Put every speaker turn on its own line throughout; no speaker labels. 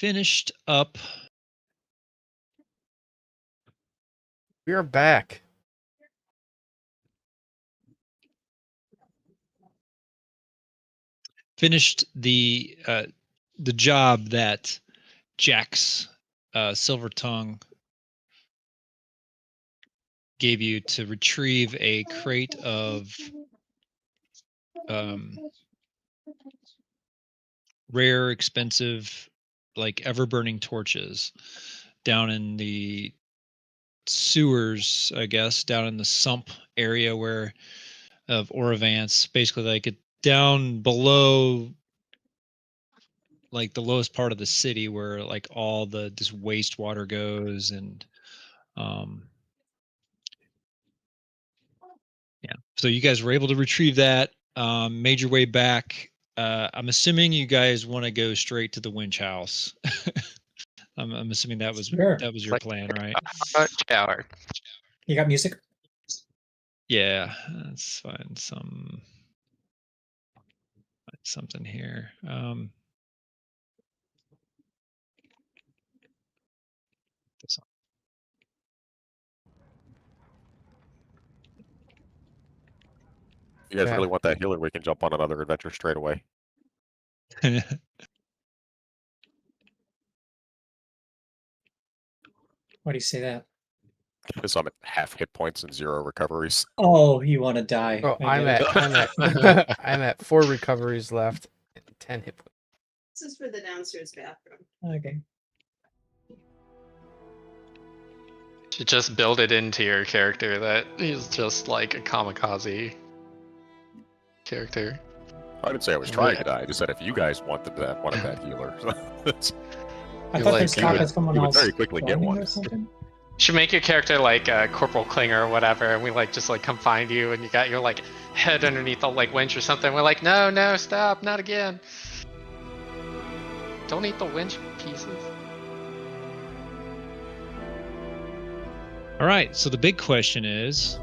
finished up.
We are back.
Finished the job that Jack's Silver Tongue gave you to retrieve a crate of rare, expensive, like ever-burning torches down in the sewers, I guess, down in the sump area where of Oravance, basically like it down below like the lowest part of the city where like all the just wastewater goes, and yeah, so you guys were able to retrieve that, made your way back. I'm assuming you guys want to go straight to the winch house. I'm assuming that was
Sure.
your plan, right?
Shower.
You got music?
Yeah, let's find something here. This one.
You guys really want that healer? We can jump on another adventure straight away.
Why do you say that?
Because I'm at half hit points and 0 recoveries.
Oh, you want to die.
Oh, I'm at 4 recoveries left and 10 hit points.
This is for the downstairs bathroom.
Okay.
You just build it into your character that he's just like a kamikaze character.
I didn't say I was trying to die. I just said if you guys wanted that healer.
I thought this talk was someone
you would
else
very quickly get one.
or something.
Should make your character like Corporal Klinger or whatever, and we like just like come find you, and you got your like head underneath the like winch or something. We're like, no, stop, not again. Don't eat the winch pieces.
All right, so the big question is,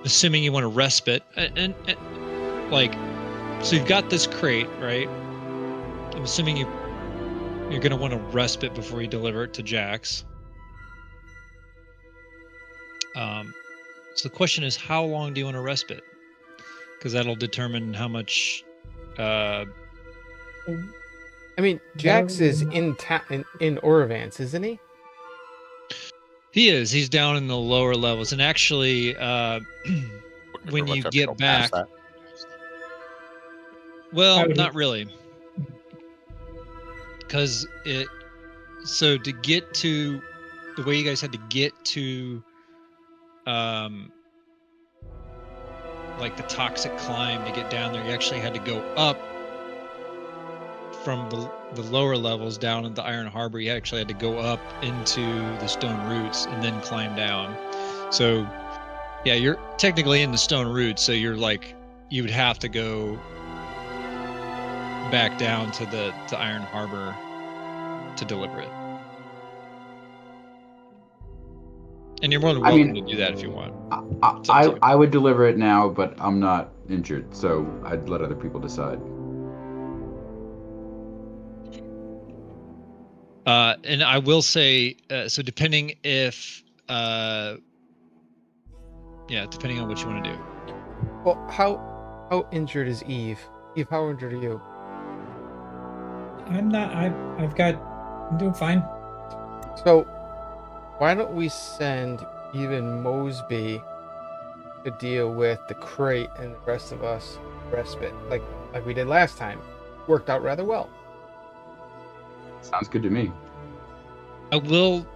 assuming you want to respite, and like, so you've got this crate, right? I'm assuming you're going to want to respite before you deliver it to Jax. So the question is, how long do you want to respite? Because that'll determine how much.
I mean, Jax is in Oravance, isn't he?
He is. He's down in the lower levels, and actually, when you get back, well, not really, because so to get to the way you guys had to get to, like the toxic climb to get down there, you actually had to go up from the lower levels down in the Iron Harbor. You actually had to go up into the stone roots and then climb down. So yeah, you're technically in the stone roots, so you're like, you would have to go back down to Iron Harbor to deliver it. And you're more than welcome to do that if you want.
I would deliver it now, but I'm not injured, so I'd let other people decide.
And I will say, so depending if, depending on what you want to do.
Well, how injured is Eve? Eve, how injured are you?
I'm not. I'm doing fine.
So, why don't we send even Mosby to deal with the crate and the rest of us respite, like we did last time? Worked out rather well.
Sounds good to me.
I will.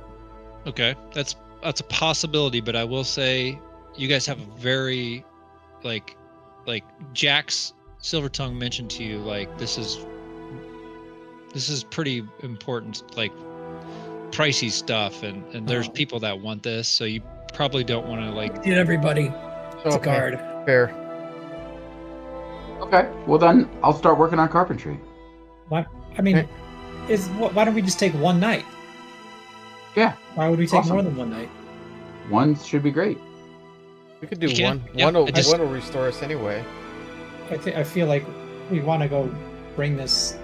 Okay, that's a possibility, but I will say you guys have a very, like Jack's Silvertongue mentioned to you, like this is pretty important, like pricey stuff, and there's people that want this, so you probably don't want to like
get everybody to guard.
Fair.
Okay, well then I'll start working on carpentry.
What? I mean, why don't we just take one night?
Yeah.
Why would we take more than one night?
One should be great.
We could do
You can?
one.
Yeah,
One will
I just-
one will restore us anyway.
I feel like we want to go bring this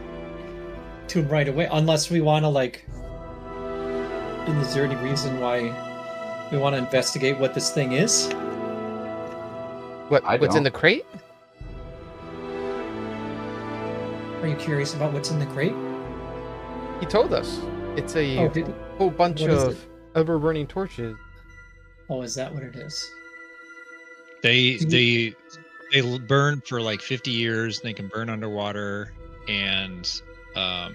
to him right away, unless we want to like. Is there any reason why we want to investigate what this thing is?
What's in the crate?
Are you curious about what's in the crate?
He told us. It's a
Oh, did he?
whole bunch
What is
of ever-burning torches.
Oh, is that what it is?
They burn for like 50 years. They can burn underwater, and yeah.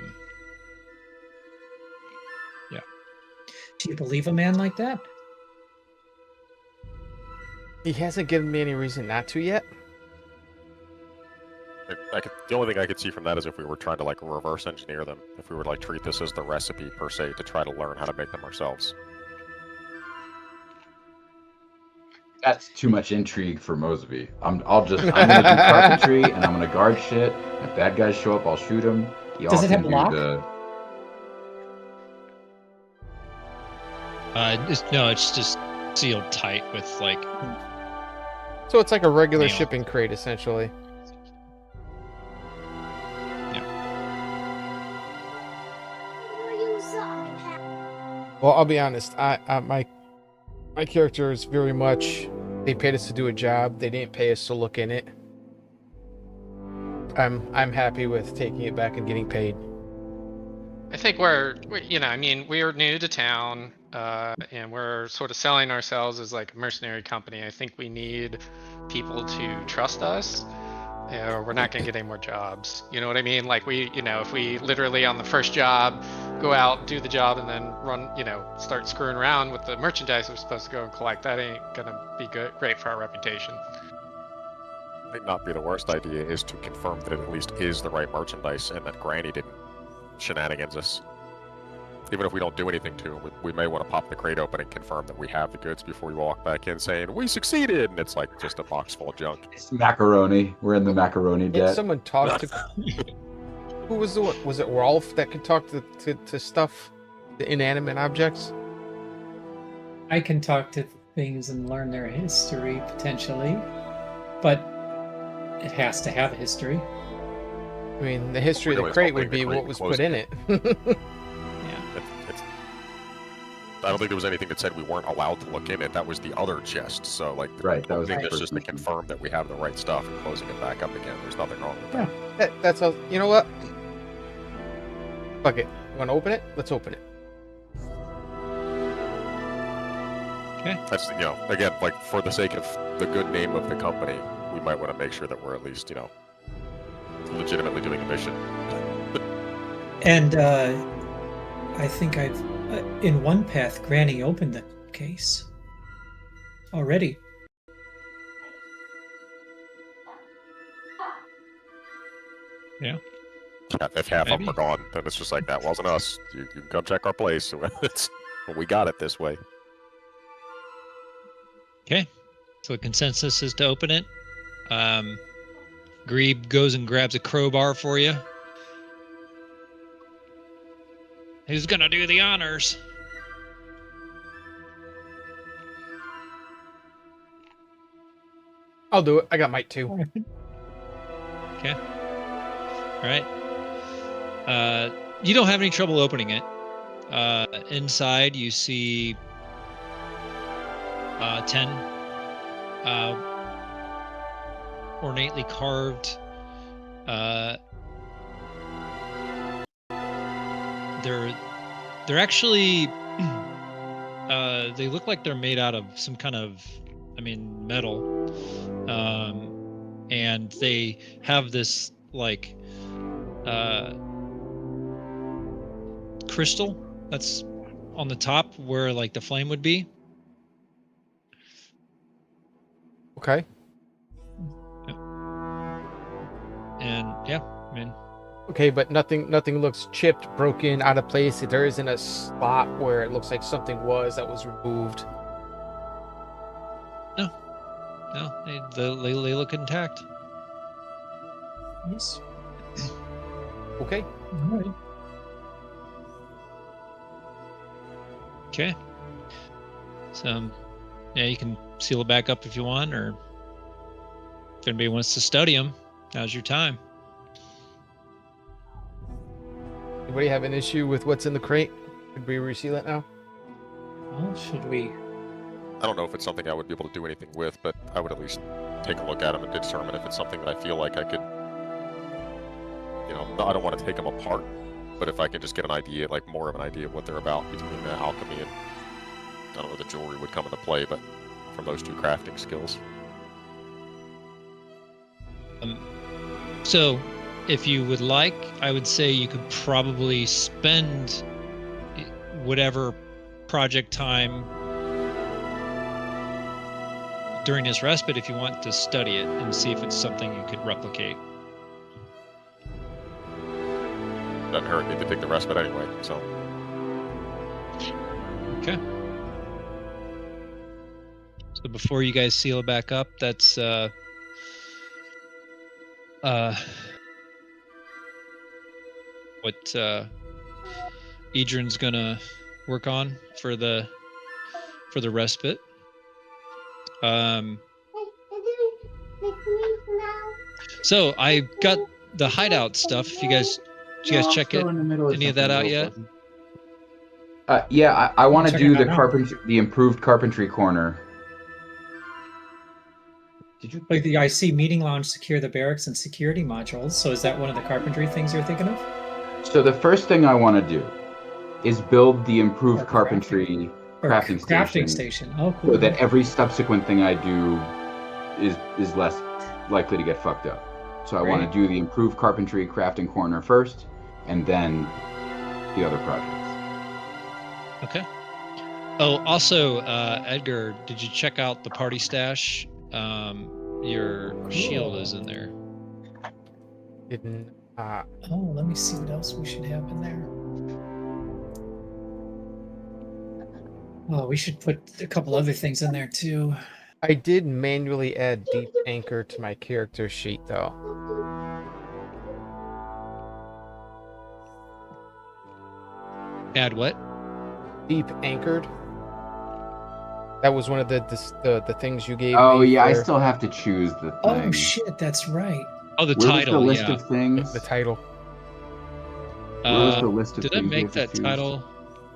Do you believe a man like that?
He hasn't given me any reason not to yet.
The only thing I could see from that is if we were trying to like reverse engineer them. If we would like treat this as the recipe per se to try to learn how to make them ourselves.
That's too much intrigue for Mosby. I'm gonna do carpentry and I'm gonna guard shit. If bad guys show up, I'll shoot them.
Does it have a lock?
It's just sealed tight with like.
So it's like a regular
Nail.
shipping crate, essentially. Well, I'll be honest. My character is very much. They paid us to do a job. They didn't pay us to look in it. I'm happy with taking it back and getting paid.
I think we're new to town, and we're sort of selling ourselves as like a mercenary company. I think we need people to trust us, or we're not going to get any more jobs. You know what I mean? Like if we literally on the first job go out, do the job, and then run, start screwing around with the merchandise we're supposed to go and collect, that ain't going to be great for our reputation.
Might not be the worst idea is to confirm that it at least is the right merchandise and that Granny didn't shenanigans us. Even if we don't do anything to him, we may want to pop the crate open and confirm that we have the goods before we walk back in saying, we succeeded! And it's like just a box full of junk.
It's macaroni. We're in the macaroni
Did
debt.
someone talk to... Who was the one? Was it Rolf that could talk to stuff? The inanimate objects?
I can talk to things and learn their history, potentially. But it has to have a history.
I mean, the history of the crate would be what was put in it.
I don't think there was anything that said we weren't allowed to look in it. That was the other chest. So, like,
Right, that was
the
the
thing that's
first
just to
one.
confirm that we have the right stuff and closing it back up again. There's nothing wrong with that.
That's all. You know what? Fuck it. You want to open it? Let's open it.
That's, again, like, for the sake of the good name of the company, we might want to make sure that we're at least, legitimately doing a mission.
And I think I've in one path, Granny opened the case already.
Yeah.
If half of them
Maybe.
are gone, then it's just like, that wasn't us. You can come check our place. We got it this way.
Okay. So the consensus is to open it. Grebe goes and grabs a crowbar for you. Who's gonna do the honors?
I'll do it. I got might too.
Okay. All right. You don't have any trouble opening it. Inside, you see 10 ornately carved. They're actually they look like they're made out of some kind of, metal. And they have this like crystal that's on the top where like the flame would be.
Okay.
And yeah,
Okay, but nothing looks chipped, broken, out of place. There isn't a spot where it looks like something that was removed.
no, they look intact.
Yes.
Okay.
All right.
Okay. So Yeah, you can seal it back up if you want, or if anybody wants to study them, now's your time.
Anybody have an issue with what's in the crate? Could we reseal it now?
Well, should we?
I don't know if it's something I would be able to do anything with, but I would at least take a look at them and determine if it's something that I feel like I could, I don't want to take them apart, but if I can just get an idea, like more of an idea of what they're about between the alchemy and, I don't know, the jewelry would come into play, but from those two crafting skills.
So, if you would like, I would say you could probably spend whatever project time during this respite if you want to study it and see if it's something you could replicate.
Doesn't hurt me to take the respite anyway, so.
Okay. So before you guys seal it back up, that's what Icedern's gonna work on for the respite. So I got the hideout stuff. Did you guys check it? Any of that out yet?
Yeah, I want to
Check
do
it
the
out now.
the improved carpentry corner. Did you?
Like the IC meeting lounge, secure the barracks and security modules. So is that one of the carpentry things you're thinking of?
So the first thing I want to do is build the improved
Or
carpentry
Or
crafting station,
Oh, cool.
so that every subsequent thing I do is less likely to get fucked up. So I want
Great.
to do the improved carpentry crafting corner first, and then the other projects.
Okay. Oh, also, Edgar, did you check out the party stash? Your shield is in there.
Didn't.
Oh, let me see what else we should have in there. Oh, we should put a couple other things in there too.
I did manually add deep anchor to my character sheet though.
Add what?
Deep anchored. That was one of the things you gave
Oh
me.
yeah, I
for
still have to choose the thing.
Oh shit, that's right.
Oh, the
Where was
title.
the list
Yeah.
of things?
the title.
Where was the list of
Did I
things we
make
have to
that
choose?
title?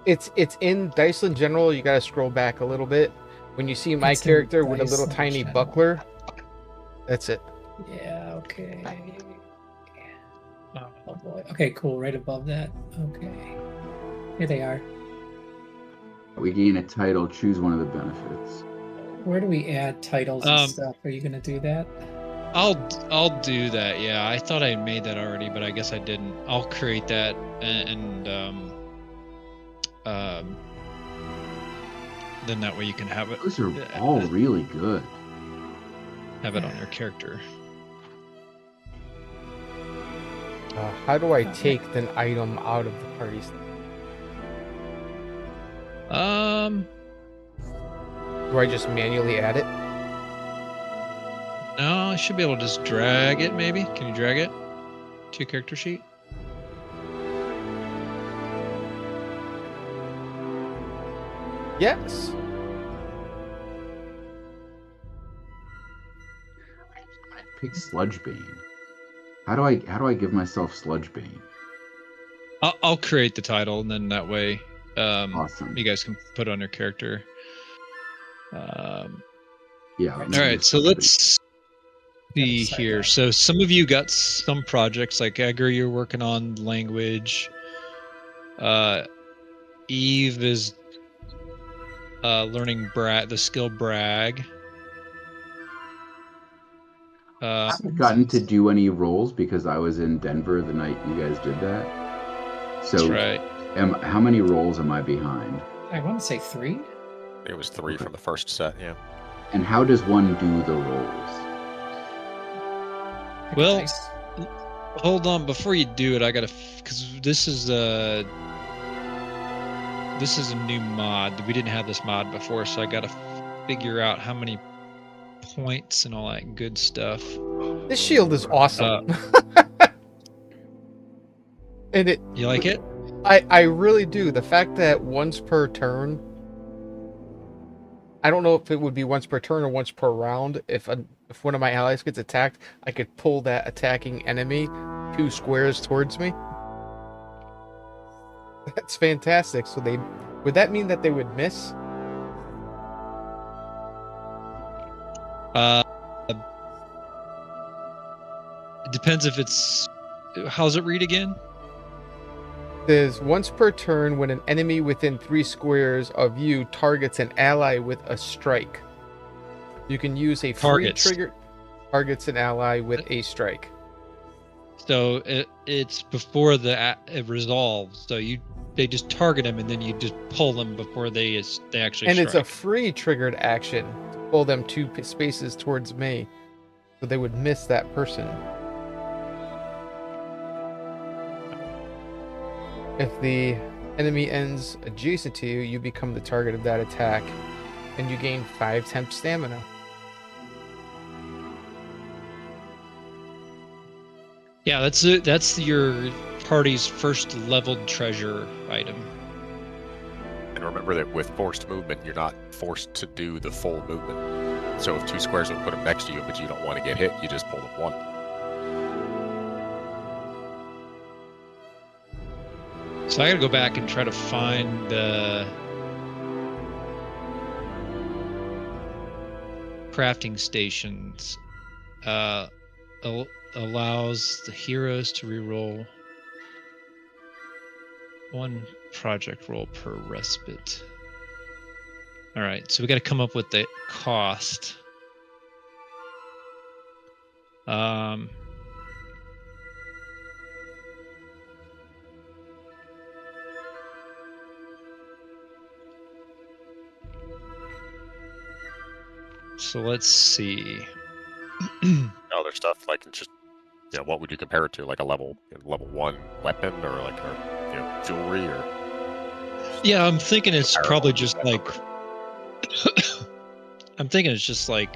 It's in Diceland General. You gotta scroll back a little bit. When you see my
It's in
character with a little
Diceland
tiny
General.
buckler, that's it.
Yeah, okay. Oh boy. Okay, cool. Right above that. Okay. Here they are.
We gain a title. Choose one of the benefits.
Where do we add titles and stuff? Are you gonna do that?
I'll do that. Yeah, I thought I made that already, but I guess I didn't. I'll create that and then that way you can have it.
Those are all really good.
Have it on your character.
How do I take an item out of the party? Do I just manually add it?
No, I should be able to just drag it. Maybe can you drag it to your character sheet?
Yes.
Pick Sludgebane. How do I give myself Sludgebane?
I'll create the title, and then that way,
Awesome.
you guys can put it on your character.
Yeah.
All right, so let's see
Decide
here.
that.
So some of you got some projects, like Edgar, you're working on language. Eve is learning the skill brag.
I haven't gotten to do any rolls because I was in Denver the night you guys did that. So
That's right.
how many rolls am I behind?
I want to say 3.
It was 3 from the first set, yeah.
And how does one do the rolls?
Well,
Nice.
hold on, before you do it, I gotta, because this is a new mod. We didn't have this mod before, so I gotta figure out how many points and all that good stuff.
This shield is awesome. And
You like it?
I really do. The fact that once per turn, I don't know if it would be once per turn or once per round. If one of my allies gets attacked, I could pull that attacking enemy 2 squares towards me. That's fantastic. So would that mean that they would miss?
It depends if it's. How's it read again?
Says once per turn when an enemy within 3 squares of you targets an ally with a strike. You can use a free trigger targets an ally with a strike.
So it's before it resolves. So they just target them and then you just pull them before they actually
And
strike.
it's a free triggered action to pull them 2 spaces towards me. So they would miss that person. If the enemy ends adjacent to you, you become the target of that attack, and you gain 5 temp stamina.
Yeah, that's your party's first leveled treasure item.
And remember that with forced movement, you're not forced to do the full movement. So if 2 squares would put them next to you, but you don't want to get hit, you just pull them 1.
So I gotta go back and try to find the crafting stations. Allows the heroes to reroll 1 project roll per respite. All right, so we got to come up with the cost. So let's see.
Other stuff like just, what would you compare it to? Like a level 1 weapon or like jewelry or?
Yeah, I'm thinking it's probably just like.
number.
I'm thinking it's just like.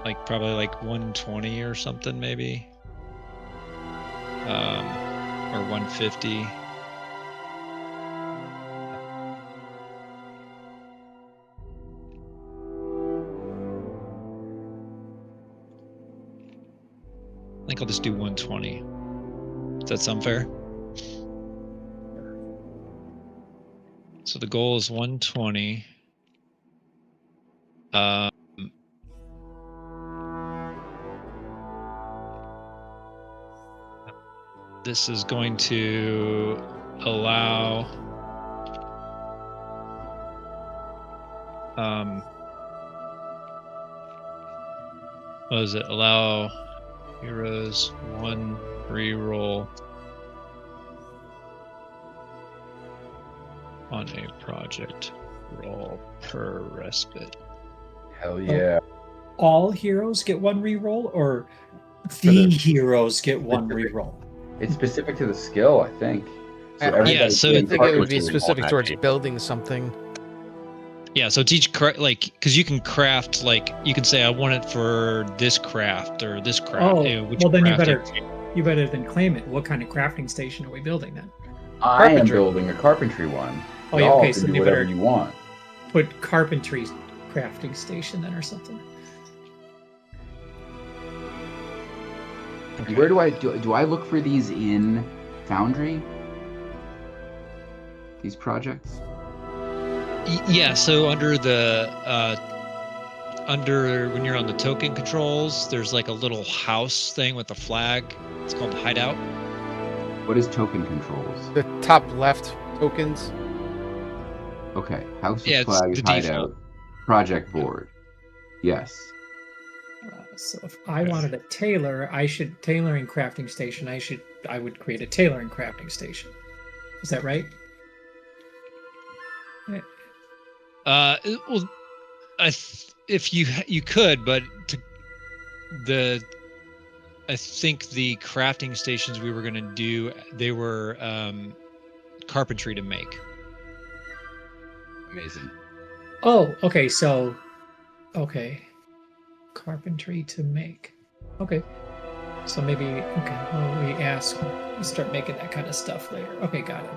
Like probably like 120 or something maybe. Or 150. I think I'll just do 120. Does that sound fair? So the goal is 120. This is going to allow what does it allow? Heroes 1 reroll on a project roll per respite.
Hell yeah.
All heroes get 1 reroll, or the heroes get 1 reroll?
It's specific to the skill, I think.
Yeah,
everybody's
so
getting
I think it would be
cartridges.
specific towards building something.
Yeah, so it's each because you can craft, like you can say I want it for this craft or this craft.
Oh,
which
well then
crafting-
you better then claim it. What kind of crafting station are we building then?
I am
Carpentry.
building a carpentry one.
Oh, yeah,
Y'all
okay,
can
so
do
you
whatever
better-
you want.
Put carpentry crafting station then or something.
Okay.
Where do I look for these in Foundry? These projects?
Yeah, so under when you're on the token controls, there's like a little house thing with a flag. It's called hideout.
What is token controls?
The top left tokens.
Okay, house
Yeah,
of
it's
flags,
the default.
hideout, project board. Yes.
So if I wanted a tailor, tailoring crafting station. I would create a tailoring crafting station. Is that right?
Well, if you could, but I think the crafting stations we were going to do, they were carpentry to make.
Amazing.
Oh, okay. So, okay, carpentry to make. Okay, so maybe we start making that kind of stuff later. Okay, got it.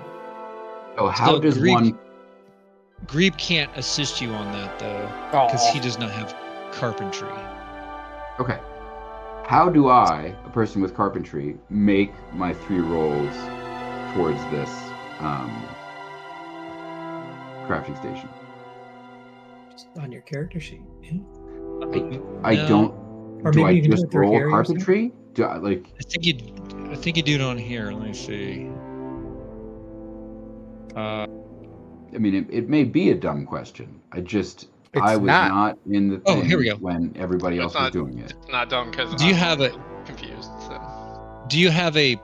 So how
So
does one?
Grebe can't assist you on that though, because he does not have carpentry.
Okay. How do I, a person with carpentry, make my 3 rolls towards this crafting station?
Just on your character sheet. Yeah.
I
No,
don't.
Or
Do
maybe
I
you can do
just
it through
roll
Harry or something?
carpentry? Do I like?
I think you do it on here. Let me see.
I mean, it may be a dumb question. I was
not.
not in the
Oh, here we
thing
go.
when everybody else
It's
was doing it.
It's not dumb because
Do you have a?
confused. So.
Do you have a?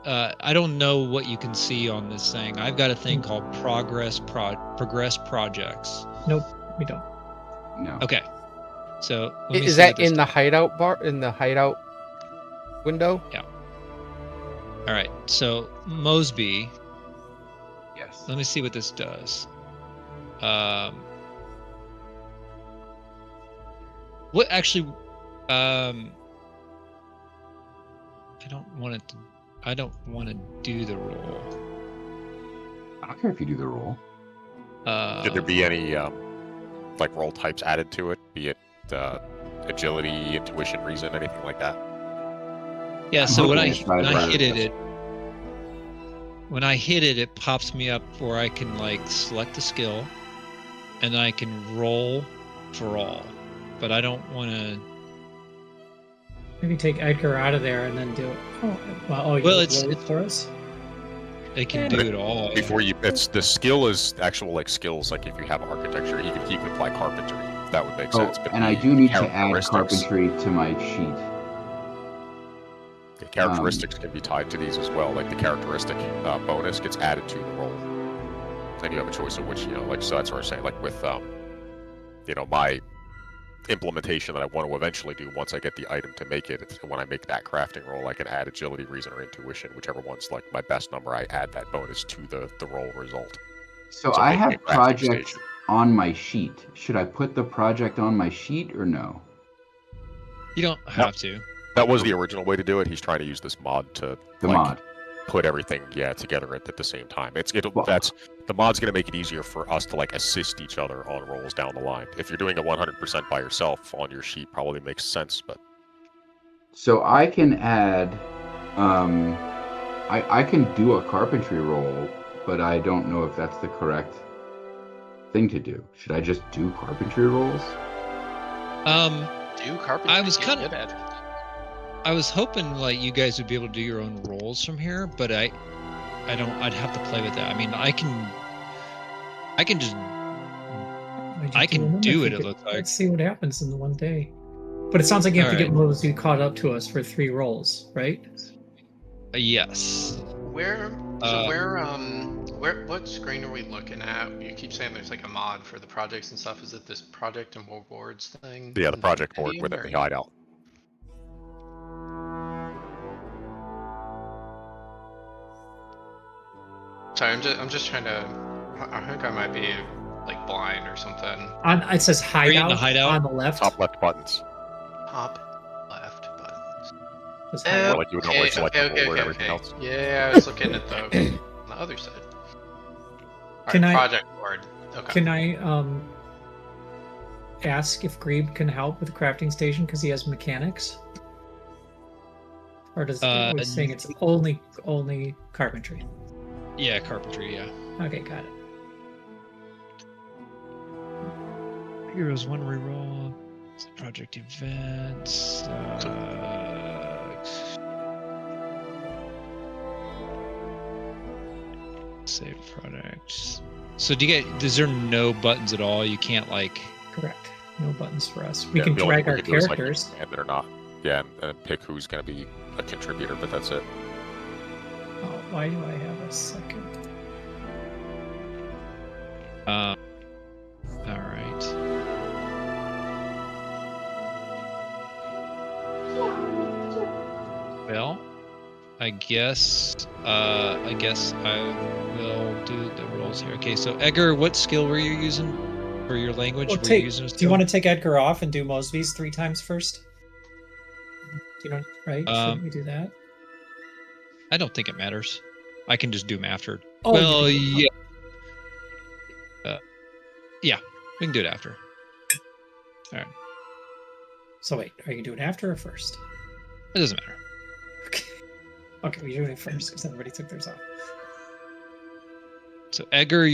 I don't know what you can see on this thing. I've got a thing called progress projects.
Nope, we don't.
No.
Okay. So let me
Is
see
that
what this
in the
does.
hideout bar? In the hideout window?
All right. So Mosby.
Yes.
Let me see what this does. What actually? I don't want it to. I don't want to do the roll.
I don't care if you do the roll.
Should there be any like roll types added to it? Be it agility, intuition, reason, anything like that?
Yeah. So when I
hoping it's not as bad
hit
as
it, when I hit it, it pops me up where I can like select the skill, and then I can roll for all. But I don't want to.
Maybe take Edgar out of there and then do it. Oh, well, you
Well,
roll
it's-
it for us?
It can
Yeah.
do it all.
Before you, it's the skill is actual like skills. Like if you have architecture, you can apply carpentry. That would make
Oh,
sense. But
and I
the
do need to add
characteristics-
carpentry to my sheet.
The characteristics can be tied to these as well. Like the characteristic bonus gets added to the roll. Then you have a choice of which, like, so that's what I'm saying. Like with, my implementation that I want to eventually do once I get the item to make it, it's when I make that crafting roll, I can add agility, reason, or intuition, whichever one's like my best number. I add that bonus to the roll result.
So
So
I
making
have
a crafting
projects
station.
on my sheet. Should I put the project on my sheet or no?
You don't have to.
That was the original way to do it. He's trying to use this mod to
The
like,
mod.
put everything together at the same time.
Well-
That's the mod's going to make it easier for us to like assist each other on rolls down the line. If you're doing it 100% by yourself on your sheet, probably makes sense. But
So I can add, I can do a carpentry roll, but I don't know if that's the correct thing to do. Should I just do carpentry rolls?
Do carpentry.
I was
get
kinda-
good at it.
I was hoping like you guys would be able to do your own rolls from here, but I don't. I'd have to play with that. I mean, I can just.
Why'd you
I can
them
do
if
it,
you
it
could-
looks like.
Let's see what happens in the one day. But it sounds like you have to get
Alright.
Mosby caught up to us for 3 rolls, right?
Yes.
Where? So
Uh,
what screen are we looking at? You keep saying there's like a mod for the projects and stuff. Is it this project and rewards thing?
yeah, the
in
project board
Medium,
within
or-
the hideout.
Sorry, I'm just trying to. I think I might be like blind or something.
It says
you in the
hideout,
hideout?
on the left.
Top left buttons.
Top left buttons.
Says
Or
hideout.
like you would normally select the roll and everything else.
Yeah, I was looking at the on the other side.
Can I-
Project board. Okay.
Can I ask if Grebe can help with the crafting station because he has mechanics? Or does we're saying it's only carpentry?
Yeah, carpentry. Yeah.
Okay, got it.
Heroes 1 reroll. Project events. Save products. So do you get? Is there no buttons at all? You can't like.
Correct. No buttons for us. We
Yeah,
can
the only
drag
thing
our
we can do is, like,
characters.
and they're not. Yeah, and pick who's going to be a contributor, but that's it.
Oh, why do I have a second?
All right. Well, I guess I will do the rolls here. Okay, so Edgar, what skill were you using for your language?
Well,
Were you using a
do you
skill?
want to take Edgar off and do Mosby's 3 times first? Do you know, right? Shouldn't we do that?
I don't think it matters. I can just do them after.
Oh,
well,
you
yeah. Yeah, we can do it after. All right.
So wait, are you doing after or first?
It doesn't matter.
Okay. Okay, we're doing it first because everybody took theirs off.
So Edgar,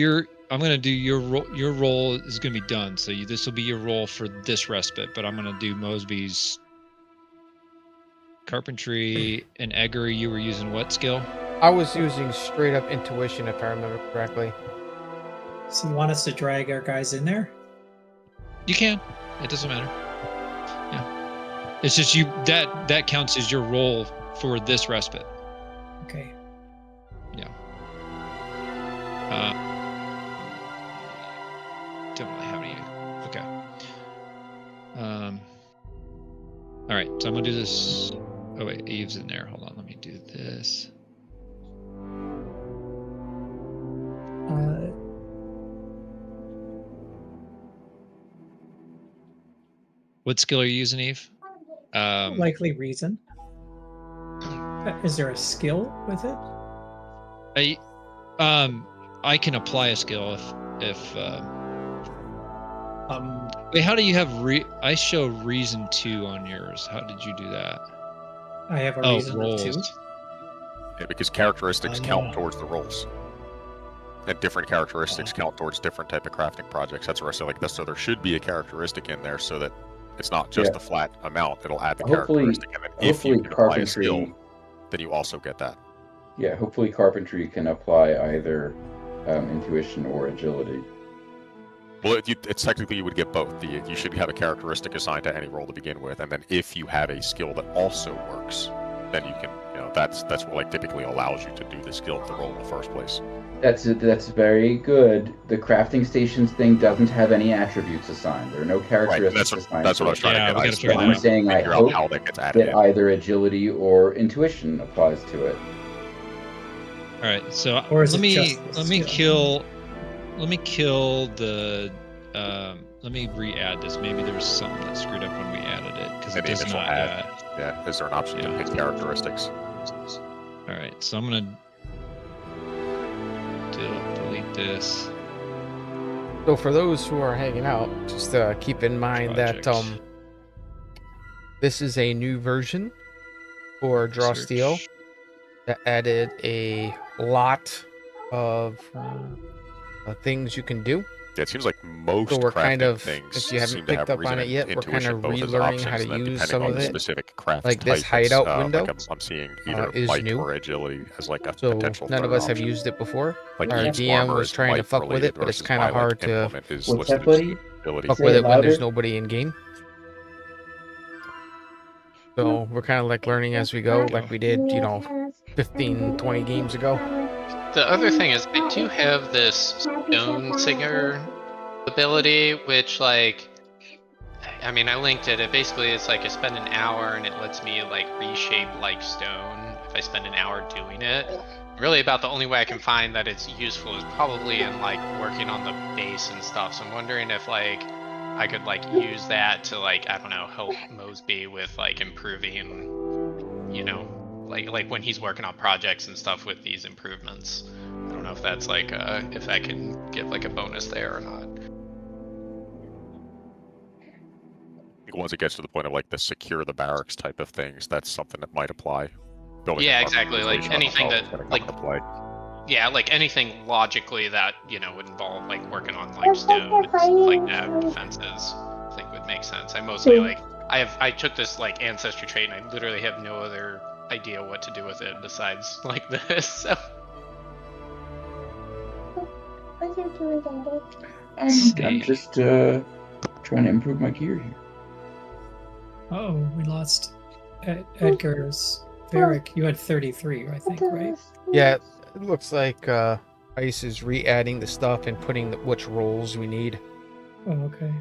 I'm gonna do your role. Your role is gonna be done. So this will be your role for this respite. But I'm gonna do Mosby's carpentry. And Edgar, you were using what skill?
I was using straight up intuition, if I remember correctly.
So you want us to drag our guys in there?
You can. It doesn't matter. Yeah. It's just that counts as your role for this respite.
Okay.
Yeah. Don't really have any. Okay. All right. So I'm gonna do this. Oh wait, Eve's in there. Hold on. Let me do this. What skill are you using, Eve?
Likely reason. Is there a skill with it?
I can apply a skill if wait, how do you have I show reason 2 on yours? How did you do that?
I have a reason
rolls.
2.
Yeah, because characteristics count towards the rolls. And different characteristics count towards different type of crafting projects. That's where I say like this. So there should be a characteristic in there so that it's not just the flat amount. It'll add the characteristic. And then if you can apply a skill, then you also get that.
Yeah, hopefully carpentry can apply either intuition or agility.
Well, it's technically you would get both. You should have a characteristic assigned to any role to begin with, and then if you have a skill that also works, then you can, that's what like typically allows you to do the skill of the role in the first place.
That's very good. The crafting stations thing doesn't have any attributes assigned. There are no characteristics assigned.
That's what I was trying to get.
I'm saying I hope
how that gets added
that either agility or intuition applies to it.
All right, so
Or
let me kill the let me re-add this. Maybe there was something that screwed up when we added it because it does not add.
Yeah, is there an option to pick characteristics?
All right, so I'm gonna delete this.
So for those who are hanging out, just keep in mind that this is a new version for Draw Steel that added a lot of things you can do.
Yeah, it seems like most
so we're kind of,
things
if you haven't picked up on it yet, we're kind of relearning how to use some of it.
Specific craft
like this
type,
hideout window
like I'm seeing either
is
might
new.
or agility as like a
so
potential.
None of us have
option.
used it before.
Like
our DM was trying to fuck with it, but it's kind of hard to
What's that, buddy?
fuck with it when there's nobody in game. So we're kind of like learning as we go, like we did, 15, 20 games ago.
The other thing is, I do have this Stone Singer ability, which, like, I mean, I linked it. It basically is like I spend an hour and it lets me, like, reshape, like, stone if I spend an hour doing it. Really about the only way I can find that it's useful is probably in, like, working on the base and stuff. So I'm wondering if, like, I could, like, use that to, like, I don't know, help Mosby with, like, improving, like when he's working on projects and stuff with these improvements. I don't know if that's, like, if I can get, like, a bonus there or not.
Once it gets to the point of like the secure the barracks type of things, that's something that might apply.
Yeah, exactly. Like anything that, like, yeah, like anything logically that would involve like working on like stone, like that, defenses, I think would make sense. I mostly like I took this like ancestry trait and I literally have no other idea what to do with it besides like this. So.
What are you doing, Daddy?
I'm just trying to improve my gear here.
Oh, we lost Edgar's Varric. You had 33, I think, right?
Yeah, it looks like Ice is re-adding the stuff and putting which roles we need.
Oh, okay.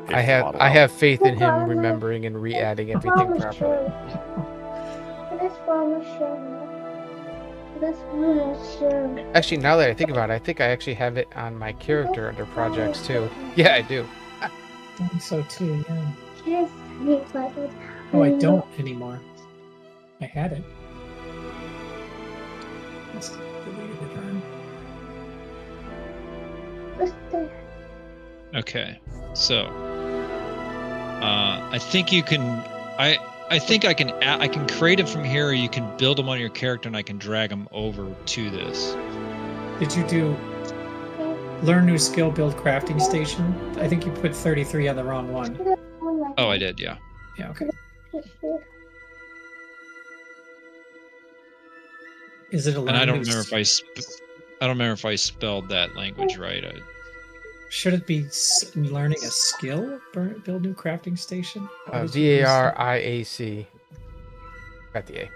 I have faith in him remembering and re-adding everything properly. Actually, now that I think about it, I think I actually have it on my character under projects too. Yeah, I do.
I think so too, yeah. Oh, I don't anymore. I had it. Just deleted it.
Okay, so I think you can. I think I can create it from here. Or you can build them on your character, and I can drag them over to this.
Did you do learn new skill, build crafting station? I think you put 33 on the wrong one.
Oh, I did. Yeah.
Yeah. Okay. Is it a learn
And I don't
new
remember if I don't remember if I spelled that language right.
Should it be learning a skill? Build new crafting station?
VARIAC. Got the A.
I'm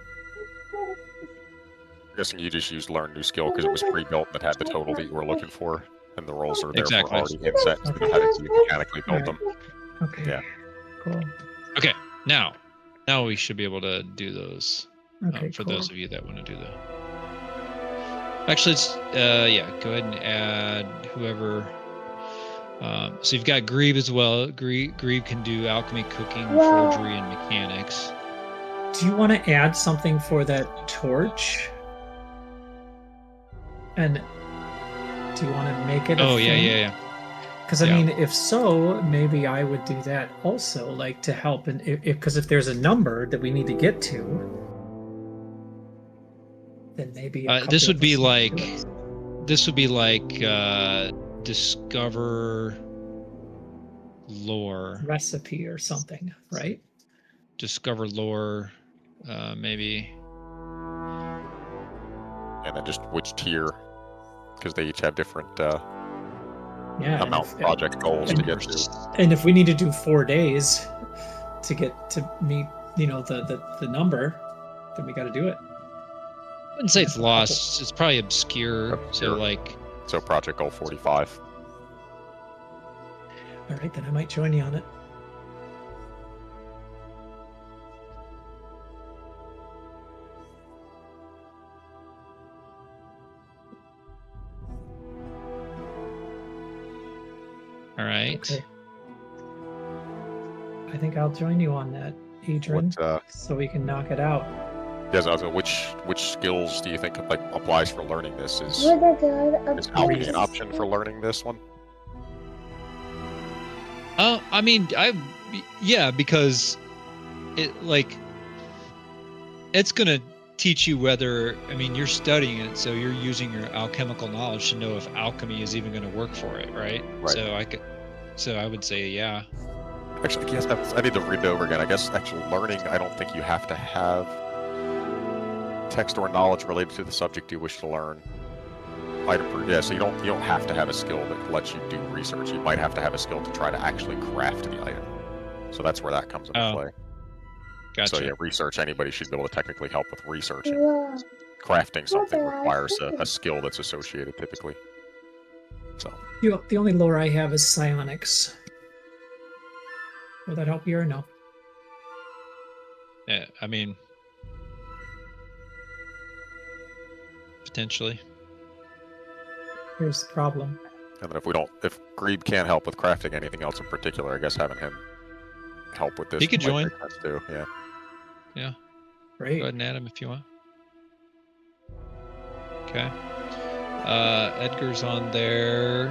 guessing you just used learn new skill because it was pre-built that had the total that you were looking for, and the rolls are therefore
Exactly.
already inset. So you had to mechanically build them.
Okay.
Yeah.
Cool.
Okay, now we should be able to do those.
Okay.
For
cool.
those of you that want to do that. Actually, it's yeah. Go ahead and add whoever. So you've got Grieve as well. Grieve can do alchemy, cooking, forgery, and mechanics.
Do you want to add something for that torch? And do you want to make it?
Oh yeah.
Because I mean, if so, maybe I would do that also, like to help. And because if there's a number that we need to get to, then maybe
this would be like discover lore
recipe or something, right?
Discover lore, maybe.
And then just which tier, because they each have different
Yeah.
project goals to get to.
And if we need to do 4 days to get to meet, the number, then we got to do it.
I wouldn't say it's lost. It's probably obscure. So
project goal 45.
All right, then I might join you on it.
All right.
Okay. I think I'll join you on that, Adrian, so we can knock it out.
Yes, I was going, which skills do you think applies for learning this? Is alchemy an option for learning this one?
I mean, because it's gonna teach you whether, you're studying it, so you're using your alchemical knowledge to know if alchemy is even going to work for it, right? So I would say, yeah.
Actually, yes, I need to read it over again. I guess actually learning, I don't think you have to have text or knowledge related to the subject you wish to learn. Yeah, so you don't have to have a skill that lets you do research. You might have to have a skill to try to actually craft the item. So that's where that comes into play.
Gotcha.
So yeah, research, anybody should be able to technically help with researching. Crafting something requires a skill that's associated typically. So
The only lore I have is psionics. Will that help you or no?
Yeah, potentially.
Here's the problem.
And then if Grebe can't help with crafting anything else in particular, I guess having him help with this.
He could join.
Too. Yeah.
Yeah.
Great.
Go ahead and add him if you want. Okay. Edgar's on there.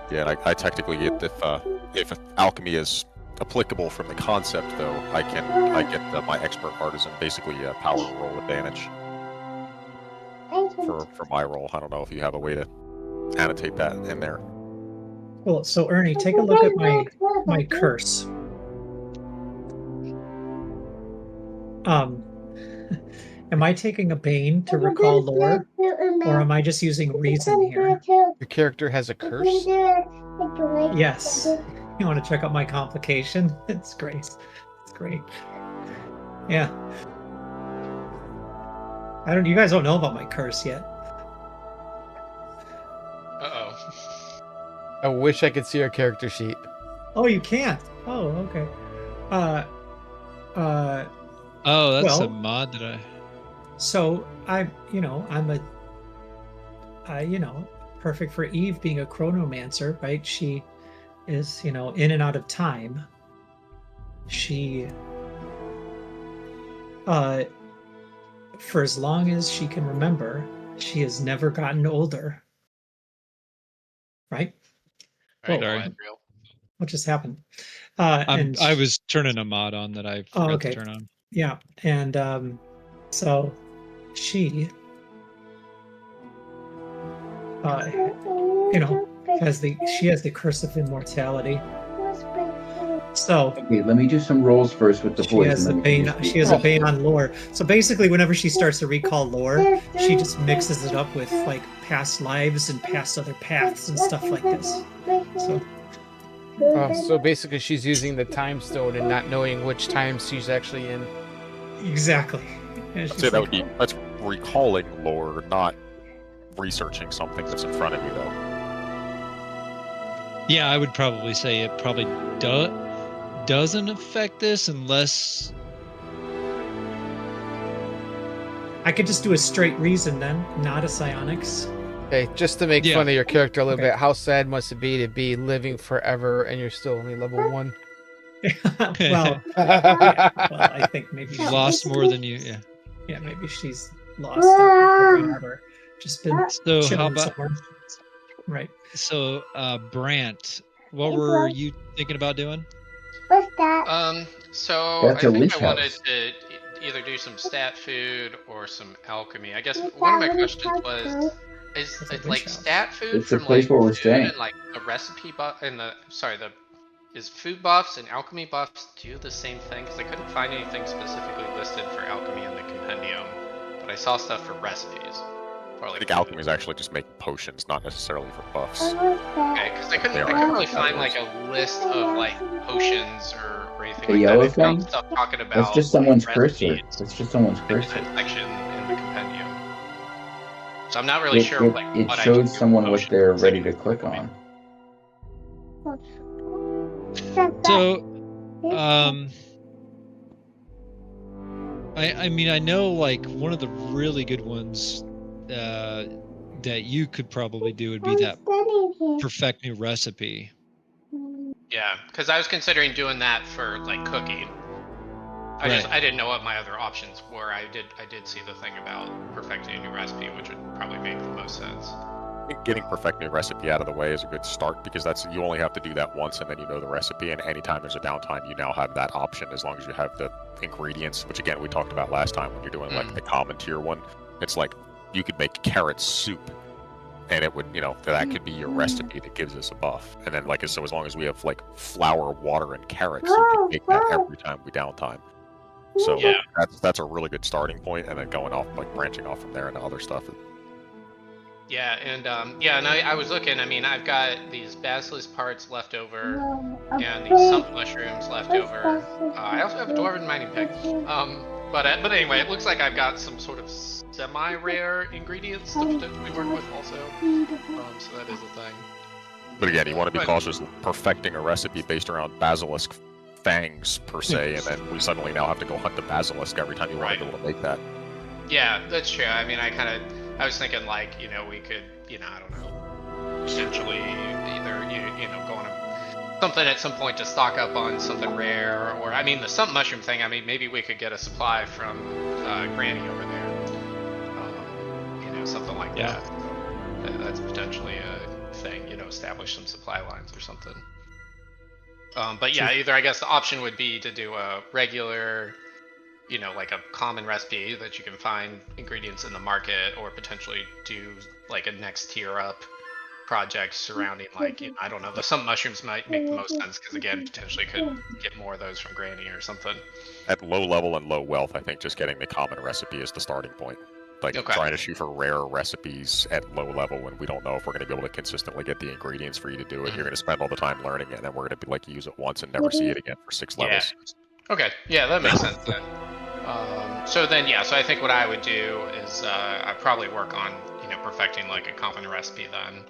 Yeah, I technically get if alchemy is applicable from the concept, though, I get my expert artisan basically power roll advantage for my roll. I don't know if you have a way to annotate that in there.
Cool. So Ernie, take a look at my curse. Am I taking a bane to recall lore, or am I just using reason here?
Your character has a curse?
Yes. You want to check out my complication? It's great. It's great. Yeah. You guys don't know about my curse yet.
Uh-oh.
I wish I could see our character sheet.
Oh, you can't. Oh, okay.
Oh, that's a mod that I.
So I'm perfect for Eve being a chronomancer, right? She is, in and out of time. She For as long as she can remember, she has never gotten older. Right?
Right,
Whoa,
Sorry.
real.
what just happened?
I was turning a mod on that I forgot
okay.
to turn on.
Yeah, and so she, has the curse of immortality. So
Okay, let me do some rolls first with the
she
voice.
has a
and then we
bane.
can
She
speak.
has a bane on lore. So basically, whenever she starts to recall lore, she just mixes it up with like past lives and past other paths and stuff like this. So
So basically, she's using the time stone and not knowing which time she's actually in.
exactly. And
I'd
she's
say that
like,
would be that's recalling lore, not researching something that's in front of you, though.
Yeah, I would probably say it probably doesn't affect this unless.
I could just do a straight reason then, not a psionics.
Okay, just to make
Yeah.
fun of your character a little
Okay.
bit, how sad must it be to be living forever and you're still only level 1?
well, I think maybe
You've lost more than you. Yeah.
Yeah, maybe she's lost or just been
So how
chilling
about
somewhere. Right.
so Brant? What were you thinking about doing?
What's that?
So
That's
I
a
think
leech
I wanted
house.
to either do some stat food or some alchemy. I guess one of my questions was, is
It's a
it
witch
like
house.
stat food
It's the
from
place
like
where we're
food
staying.
and like the recipe buff and is food buffs and alchemy buffs do the same thing? Because I couldn't find anything specifically listed for alchemy in the compendium, but I saw stuff for recipes. Or
I
like
think alchemy is actually just making potions, not necessarily for buffs.
okay, because I couldn't really find like a list of like potions or anything
The
like
yellow
that. I found
thing?
stuff talking about
That's just
like,
someone's cursor.
recipes
That's just someone's
in
cursor.
that section in the compendium. So I'm not really sure
It
like what I can do
shows
with
someone what
potions.
they're
It's
ready
like-
to click on.
So I mean I know like one of the really good ones that you could probably do would be that perfect new recipe.
Yeah, because I was considering doing that for like cooking. I didn't know what my other options were. I did see the thing about perfecting a new recipe, which would probably make the most sense.
I think getting perfect new recipe out of the way is a good start because you only have to do that once and then you know the recipe, and anytime there's a downtime you now have that option as long as you have the ingredients, which again we talked about last time when you're doing like the common tier one. It's like you could make carrot soup and it would, that could be your recipe that gives us a buff. And then so as long as we have like flour, water, and carrots, you can make that every time we downtime. So
Yeah.
that's a really good starting point, and then going off, like branching off from there into other stuff.
Yeah, and I was looking. I mean, I've got these basilisk parts left over, and these sump mushrooms left over. I also have a dwarven mining pick. But anyway, it looks like I've got some sort of semi-rare ingredients to potentially work with also. So that is a thing.
But again, you want to be cautious perfecting a recipe based around basilisk fangs per se, and then we suddenly now have to go hunt the basilisk every time you want to be able to make that.
Yeah, that's true. I mean, I was thinking like, we could, I don't know, potentially either, go on something at some point to stock up on something rare, or I mean, the sump mushroom thing. I mean, maybe we could get a supply from Granny over there, something like that. So that's potentially a thing, establish some supply lines or something. But yeah, either I guess the option would be to do a regular, like a common recipe that you can find ingredients in the market, or potentially do like a next tier up project surrounding like, I don't know, some mushrooms might make the most sense because again, potentially could get more of those from Granny or something.
At low level and low wealth, I think just getting the common recipe is the starting point. Like trying to shoot for rare recipes at low level when we don't know if we're going to be able to consistently get the ingredients for you to do it. You're going to spend all the time learning it, and then we're going to be like use it once and never see it again for 6 levels.
Okay, yeah, that makes sense then. So I think what I would do is I'd probably work on perfecting like a common recipe then,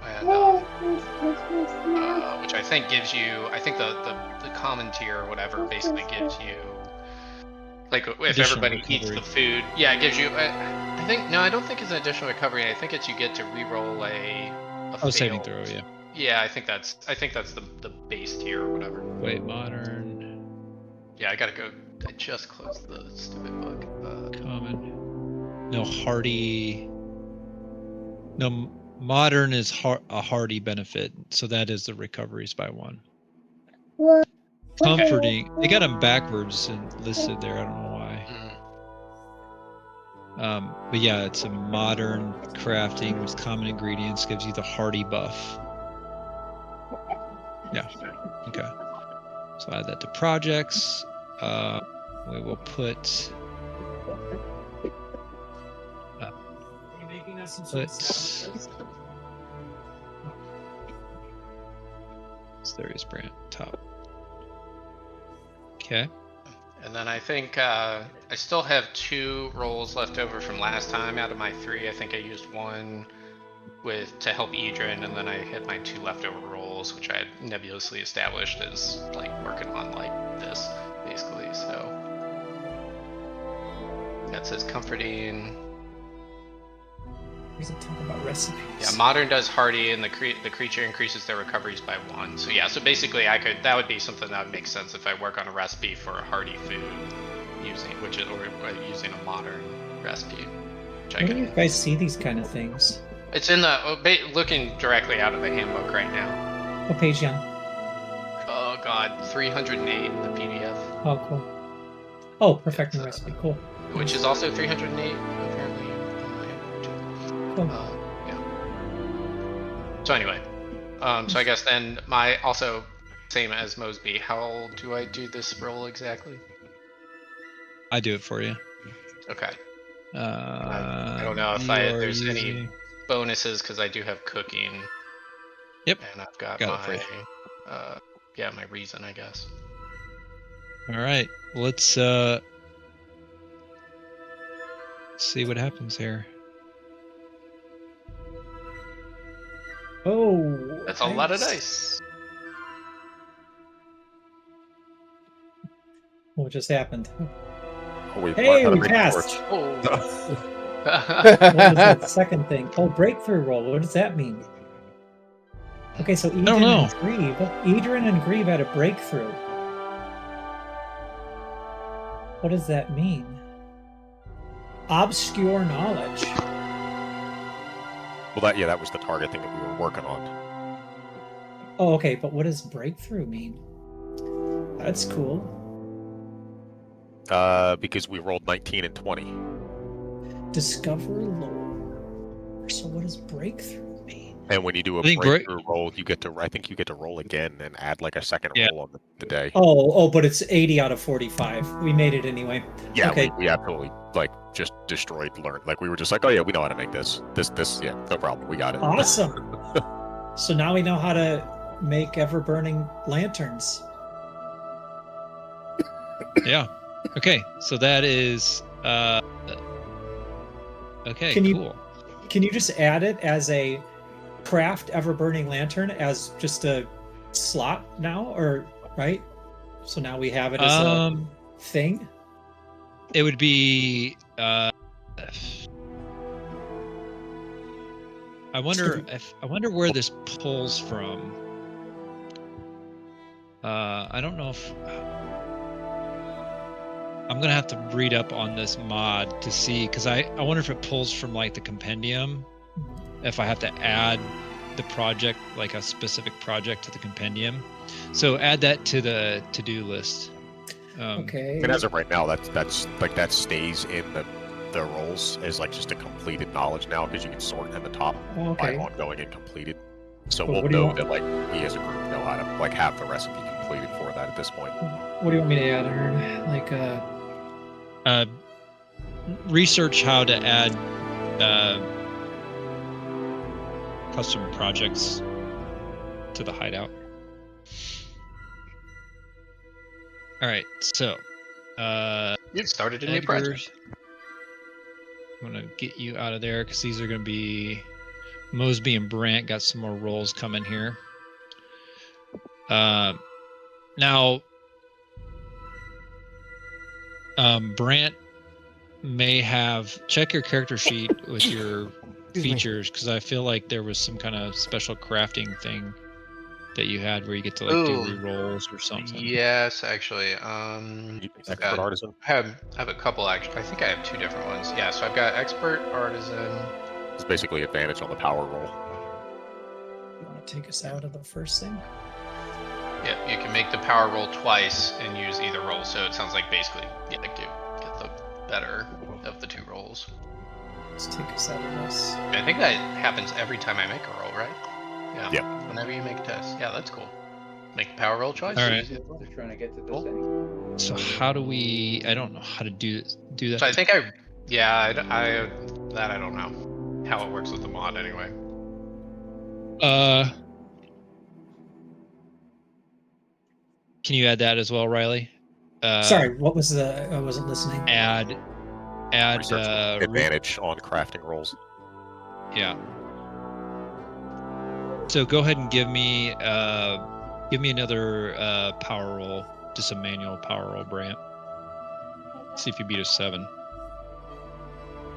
and which I think gives you, I think the common tier or whatever basically gives you. Like if
additional
everybody
recovery.
eats the food, it gives you. I don't think it's an additional recovery. I think it's you get to re-roll a
saving
failed-
throw, yeah.
Yeah, I think that's the base tier or whatever.
Wait, modern.
Yeah, I gotta go I just closed the stupid book.
Common. No hardy. No, modern is a hardy benefit, so that is the recoveries by 1. Comforting. They got them backwards and listed there. I don't know why. But yeah, it's a modern crafting with common ingredients, gives you the hardy buff. Yeah. Okay. So add that to projects. We will put. There's brand top. Okay.
And then I think I still have 2 rolls left over from last time out of my 3. I think I used 1 to help Icedern, and then I had my 2 leftover rolls, which I had nebulously established as like working on like this, basically. So that says comforting.
There's a talk about recipes.
Yeah, modern does hardy, and the creature increases their recoveries by 1. So yeah, so basically that would be something that would make sense if I work on a recipe for a hardy food using a modern recipe.
Where do you guys see these kind of things?
It's in the looking directly out of the handbook right now.
What page, Jan?
Oh god, 308 in the PDF.
Oh, cool. Oh, perfecting the recipe, cool.
Which is also 308 apparently.
Cool.
Yeah. So anyway, so I guess then also same as Mosby. How do I do this roll exactly?
I do it for you.
Okay. I don't know if there's any bonuses because I do have cooking.
Yep.
And I've got my reason, I guess.
All right. Let's see what happens here.
Oh,
that's a lot of dice.
What just happened?
Hey,
we passed.
Oh.
What is that second thing? Oh, breakthrough roll. What does that mean? Okay, so Icedern and Grieve had a breakthrough. What does that mean? Obscure knowledge.
Well, that was the target thing that we were working on.
Oh, okay, but what does breakthrough mean? That's cool.
Because we rolled 19 and 20.
Discover lore. So what does breakthrough mean?
And when you do a breakthrough roll, I think you get to roll again and add like a second roll on the day.
Oh, but it's 80 out of 45. We made it anyway.
Yeah,
okay.
we absolutely just destroyed learn. Like we were just like, oh yeah, we know how to make this. This, yeah, no problem. We got it.
Awesome. So now we know how to make ever-burning lanterns.
Yeah. Okay, so that is okay. Cool.
Can you just add it as a craft ever-burning lantern as just a slot now, or right? So now we have it as a thing.
It would be. I wonder where this pulls from. I don't know if. I'm gonna have to read up on this mod to see, because I wonder if it pulls from like the compendium, if I have to add the project, like a specific project to the compendium. So add that to the to-do list.
Okay.
And as of right now, that stays in the roles as like just a completed knowledge now, because you can sort in the top by ongoing and completed. So we'll know that like we as a group know how to like have the recipe completed for that at this point.
What do you want me to add, Aaron? Like
research how to add custom projects to the hideout. All right, so
you've started a new project.
I'm gonna get you out of there because these are gonna be Mosby and Brant got some more rolls coming here. Now Brant may have check your character sheet with your features, because I feel like there was some kind of special crafting thing that you had where you get to like do re-rolls or something?
Yes, actually.
Expert artisan.
I have a couple actually. I think I have 2 different ones. Yeah, so I've got expert artisan.
It's basically advantage on the power roll.
You want to take us out of the first thing?
Yeah, you can make the power roll twice and use either roll. So it sounds like basically, yeah, get the better of the 2 rolls.
Let's take us out of this.
I think that happens every time I make a roll, right? Yeah.
Yep.
Whenever you make a test. Yeah, that's cool. Make the power roll twice.
All right.
They're trying to get to this
Cool.
thing.
So how do we? I don't know how to do that.
So I think I don't know how it works with the mod anyway.
Can you add that as well, Riley?
Sorry, what was the? I wasn't listening.
Add
Research advantage on crafting rolls.
Yeah. So go ahead and give me another power roll, just a manual power roll, Brant. See if you beat a 7.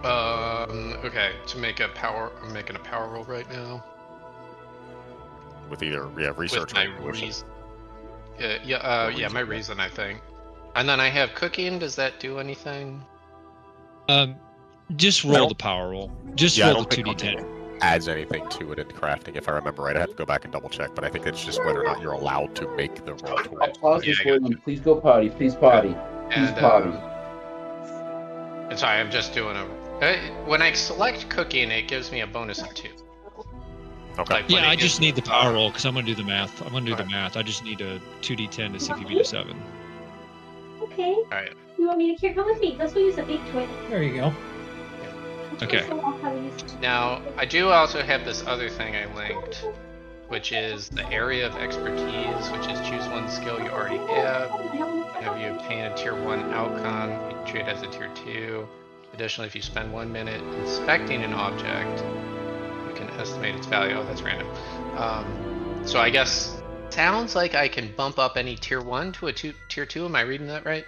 Okay. I'm making a power roll right now.
With either research
With my
or intuition.
reason. My reason, I think. And then I have cooking. Does that do anything?
Just roll the power roll. Just roll the 2d10.
Adds anything to it in crafting, if I remember right. I have to go back and double check, but I think it's just whether or not you're allowed to make the roll to
I'll
it.
pause this, William. Please go potty. Please potty. Please potty.
And sorry, I'm just doing when I select cooking, it gives me a bonus of 2.
Okay.
Like,
Yeah, I just need the power roll because I'm gonna do the math. I just need a 2d10 to see if you beat a 7.
Okay.
Alright.
You want me to here? Come with me. Let's go use a big toilet.
There you go.
Okay.
Now, I do also have this other thing I linked, which is the area of expertise, which is choose one skill you already have. Whenever you obtain a tier 1 outcome, you can treat it as a tier 2. Additionally, if you spend 1 minute inspecting an object, you can estimate its value. Oh, that's random. So I guess sounds like I can bump up any tier 1 to a tier 2. Am I reading that right?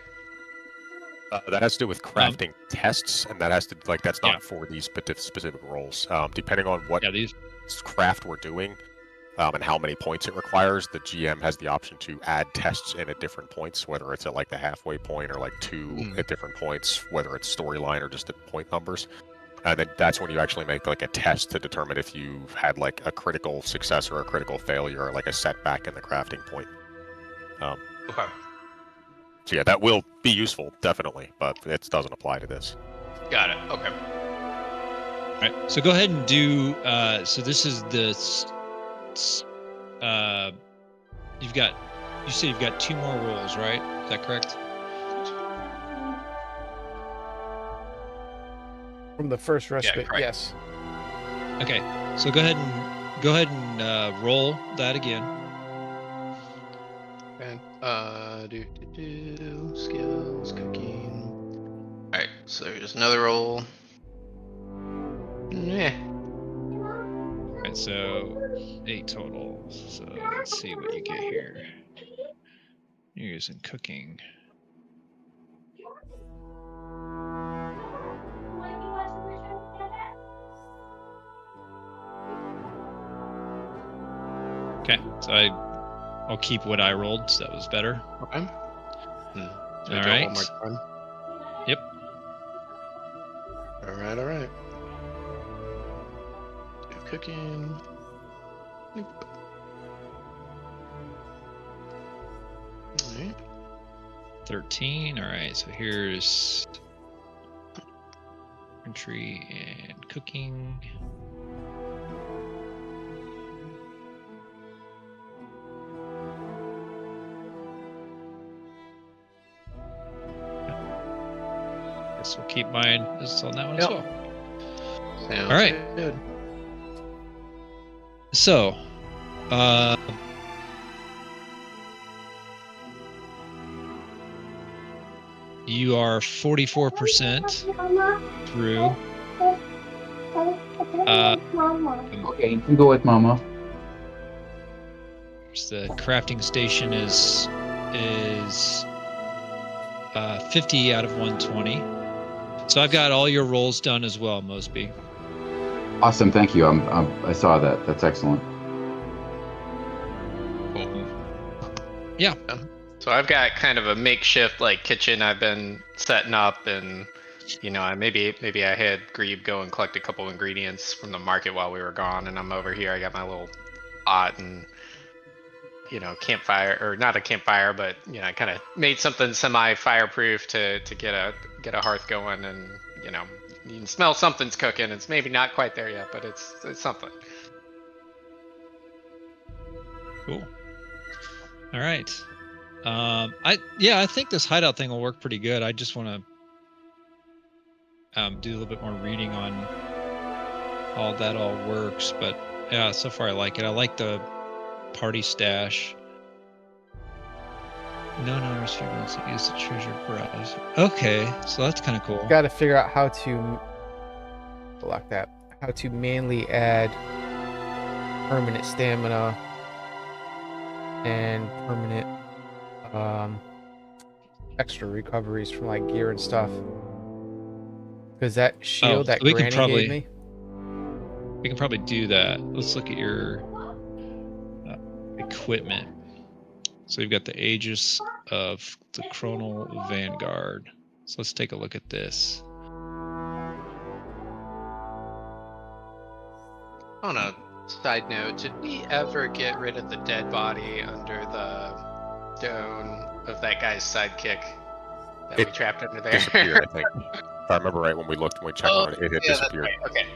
That has to do with crafting tests, and that has to that's not for these specific roles. Depending on what craft we're doing, and how many points it requires, the GM has the option to add tests in at different points, whether it's at like the halfway point or like 2 at different points, whether it's storyline or just at point numbers. And then that's when you actually make like a test to determine if you've had like a critical success or a critical failure or like a setback in the crafting point.
Okay.
So yeah, that will be useful, definitely, but it doesn't apply to this.
Got it. Okay.
All right. So go ahead and do. So this is the. You say you've got 2 more rolls, right? Is that correct?
From the first respite,
correct.
yes.
Okay. So go ahead and roll that again.
Okay. Skills, cooking. Alright, so here's another roll. Yeah.
Alright, so 8 total. So let's see what you get here. You're using cooking. Okay, so I'll keep what I rolled, so that was better.
Okay.
All right.
One more time.
Yep.
All right. Do cooking. All right.
13. All right, so here's entry and cooking. Guess we'll keep mine as on that one as well.
Sounds
All right.
good.
So, you are 44% through.
Okay, you can go with Mama.
The crafting station is 50 out of 120. So I've got all your rolls done as well, Mosby.
Awesome, thank you. I saw that. That's excellent.
Yeah.
So I've got kind of a makeshift like kitchen I've been setting up, and maybe I had Grebe go and collect a couple ingredients from the market while we were gone, and I'm over here. I got my little pot and campfire, or not a campfire, but I kind of made something semi-fireproof to get a hearth going, and you can smell something's cooking. It's maybe not quite there yet, but it's something.
Cool. All right. I think this hideout thing will work pretty good. I just want to do a little bit more reading on how that all works, but yeah, so far I like it. I like the party stash. No restrictions to use the treasure browser. Okay, so that's kind of cool.
Got to figure out how to block that. How to manually add permanent stamina and permanent extra recoveries from like gear and stuff. Because that shield that Granny gave me.
We can probably do that. Let's look at your equipment. So you've got the Aegis of the Chronal Vanguard. So let's take a look at this.
On a side note, did we ever get rid of the dead body under the dome of that guy's sidekick that we trapped under there?
Disappeared, I think. If I remember right, when we looked and we checked on it, it had disappeared.
Right. Okay.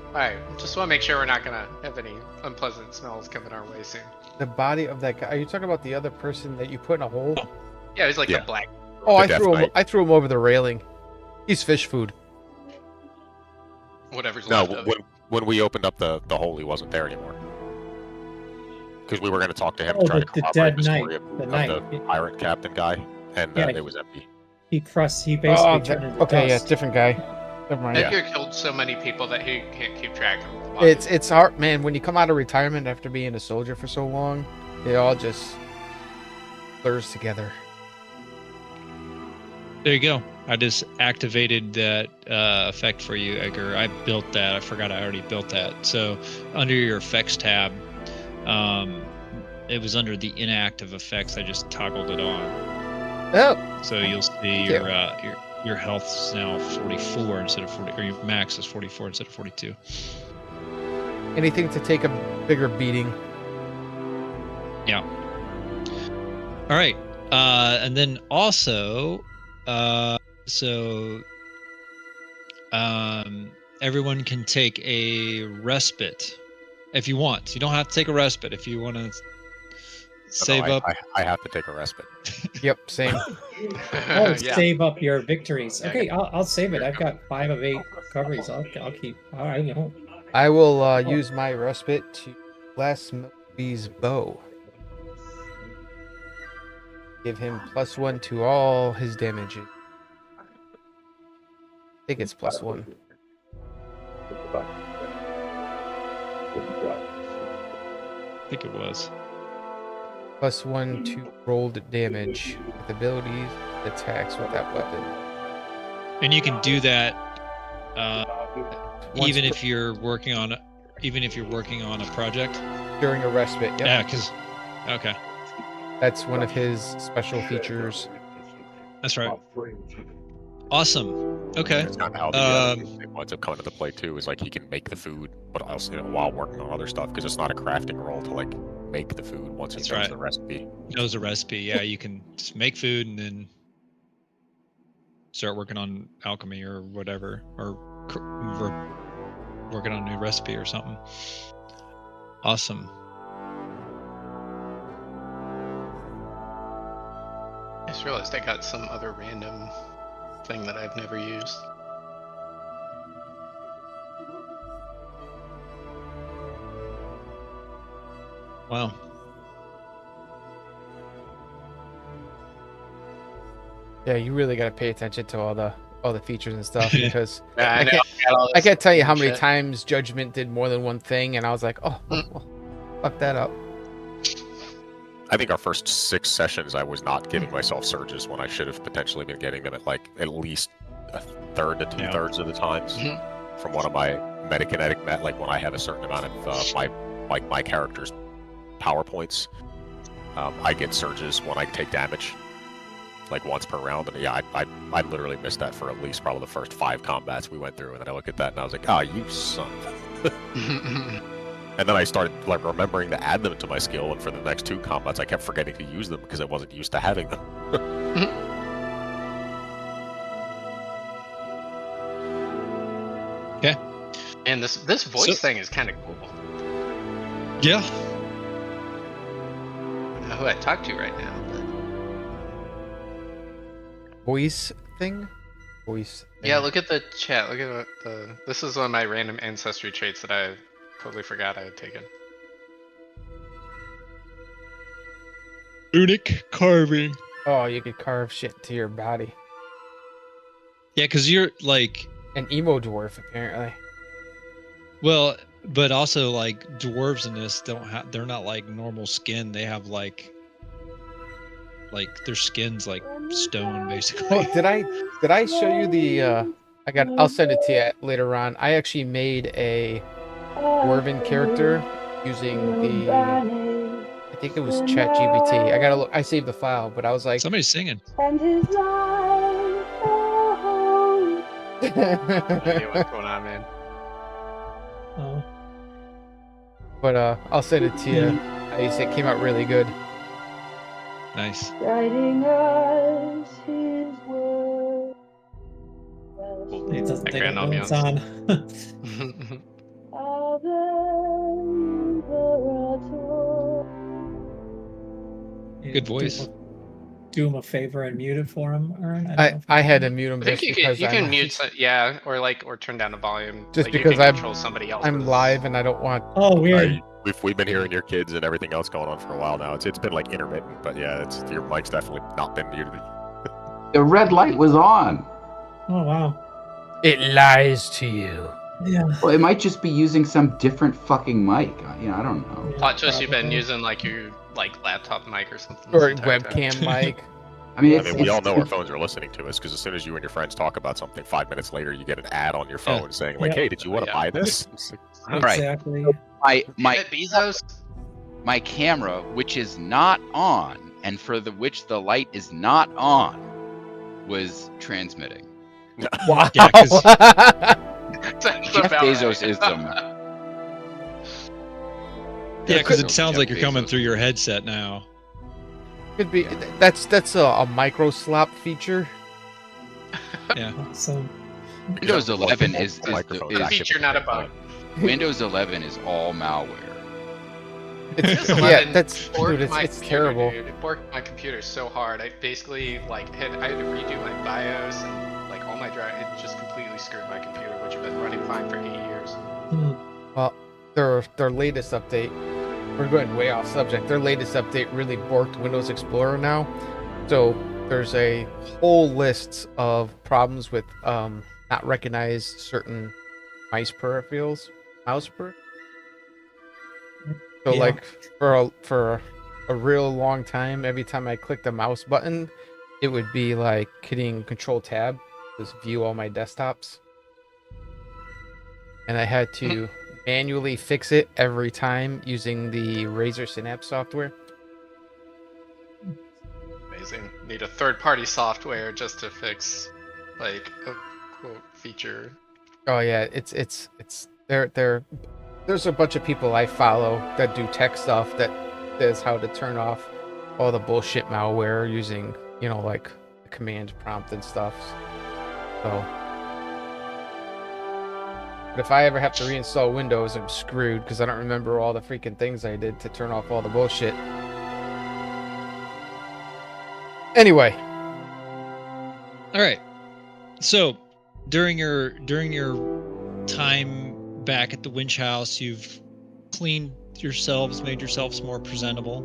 Alright, just want to make sure we're not going to have any unpleasant smells coming our way soon.
The body of that guy. Are you talking about the other person that you put in a hole?
Yeah, it was like the black.
Oh, I threw him over the railing. He's fish food.
Whatever's
left
of it.
When we opened up the hole, he wasn't there anymore. Because we were going to talk to him and try to corroborate the story of the pirate captain guy, and it was empty.
He basically turned into
okay,
dust.
yeah, different guy. Never mind.
Edgar killed so many people that he can't keep track of the bodies.
It's hard, man. When you come out of retirement after being a soldier for so long, it all just blurs together.
There you go. I just activated that effect for you, Edgar. I built that. I forgot I already built that. So under your effects tab, it was under the inactive effects. I just toggled it on.
Oh.
So you'll see your health's now 44 instead of 40, or your max is 44 instead of 42.
Anything to take a bigger beating.
Yeah. All right. And then also, everyone can take a respite if you want. You don't have to take a respite if you want to save up.
I have to take a respite.
Yep, same.
Save up your victories. Okay, I'll save it. I've got 5 of 8 recoveries. I'll keep. All right,
I will use my respite to bless Moby's bow. Give him +1 to all his damage. I think it's +1.
I think it was.
+1 to rolled damage with abilities, attacks with that weapon.
And you can do that even if you're working on a project
during a respite. Yep.
Yeah, because okay.
That's one of his special features.
That's right. Awesome. Okay.
That's kind of how the winds up coming into play too. Is like he can make the food, but also while working on other stuff, because it's not a crafting role to like make the food once he knows the recipe.
Knows the recipe. Yeah, you can just make food and then start working on alchemy or whatever, or working on a new recipe or something. Awesome.
I just realized I got some other random thing that I've never used.
Wow.
Yeah, you really got to pay attention to all the features and stuff, because
I
can't tell you how many times Judgment did more than one thing, and I was like, oh, well, fuck that up.
I think our first 6 sessions, I was not giving myself surges when I should have potentially been getting them at like at least a third to 2/3 of the times from one of my metakinetic like when I have a certain amount of my character's power points. I get surges when I take damage, like once per round, and yeah, I literally missed that for at least probably the first 5 combats we went through, and then I look at that and I was like, oh, you son. And then I started like remembering to add them to my skill, and for the next 2 combats, I kept forgetting to use them because I wasn't used to having them.
Okay.
And this voice thing is kind of cool.
Yeah.
I don't know who I talk to right now, but
Voice thing? Voice thing.
yeah, look at the chat. Look at what the. This is one of my random ancestry traits that I totally forgot I had taken.
Runic carving.
Oh, you could carve shit to your body.
Yeah, because you're like,
An emo dwarf, apparently.
well, but also like dwarves in this don't have. They're not like normal skin. They have like their skin's like stone, basically.
Oh, did I show you the? I'll send it to you later on. I actually made a dwarven character using the. I think it was ChatGPT. I gotta look. I saved the file, but I was like.
Somebody's singing.
And his life, oh,
No idea what's going on, man.
Oh.
But I'll send it to you. It came out really good.
Nice.
writing us his word.
He doesn't think
Background
I know it's
ambiance.
on.
Good voice.
Do him a favor and mute it for him, Ern? don't know if
I
you
had
can.
to mute him
I think
just
you
because
can mute, yeah, or turn down the volume.
Just
like, you
because
can control somebody else.
I'm live and I don't want.
Oh, weird.
We've been hearing your kids and everything else going on for a while now. It's been like intermittent, but yeah, your mic's definitely not been muted.
The red light was on.
Oh, wow.
It lies to you.
Yeah.
Well, it might just be using some different fucking mic. I don't know.
Plot twist, you've been
Probably.
using like your laptop mic or something.
Or
this entire time.
webcam mic.
I mean,
I mean, we all know our phones are listening to us because as soon as you and your friends talk about something, 5 minutes later, you get an ad on your phone saying like,
Yeah.
"Hey, did you want to
Yeah.
buy this?" It's like,
All right.
Exactly.
My
Get Bezos.
my camera, which is not on, and for which the light is not on, was transmitting.
Wow.
Yeah, 'cause-
That's
Jeff
about
Bezos
right.
is the
Yeah, because it
Jeff
sounds like you're coming
Bezos.
through your headset now.
Could be. That's a micro slop feature.
Yeah.
So,
Windows 11 is
microphone
A
jack
feature,
it.
not a bug.
Windows 11 is all malware.
It's,
Windows
yeah,
11
that's
borked
dude.
my
It's
computer,
terrible.
Dude. It borked my computer so hard. I basically I had to redo my BIOS and like all my drive. It just completely screwed my computer, which had been running fine for 8 years.
Well, their latest update. We're going way off subject. Their latest update really borked Windows Explorer now. So there's a whole list of problems with not recognize certain mouse peripherals. So
Yeah.
like for a real long time, every time I clicked the mouse button, it would be like hitting Control Tab, just view all my desktops, and I had to manually fix it every time using the Razer Synapse software.
Amazing. Need a third-party software just to fix like a quote feature.
Oh yeah, it's there's a bunch of people I follow that do tech stuff that says how to turn off all the bullshit malware using, like the command prompt and stuff. So, but if I ever have to reinstall Windows, I'm screwed because I don't remember all the freaking things I did to turn off all the bullshit. Anyway,
All right. So during your time back at the Winch House, you've cleaned yourselves, made yourselves more presentable.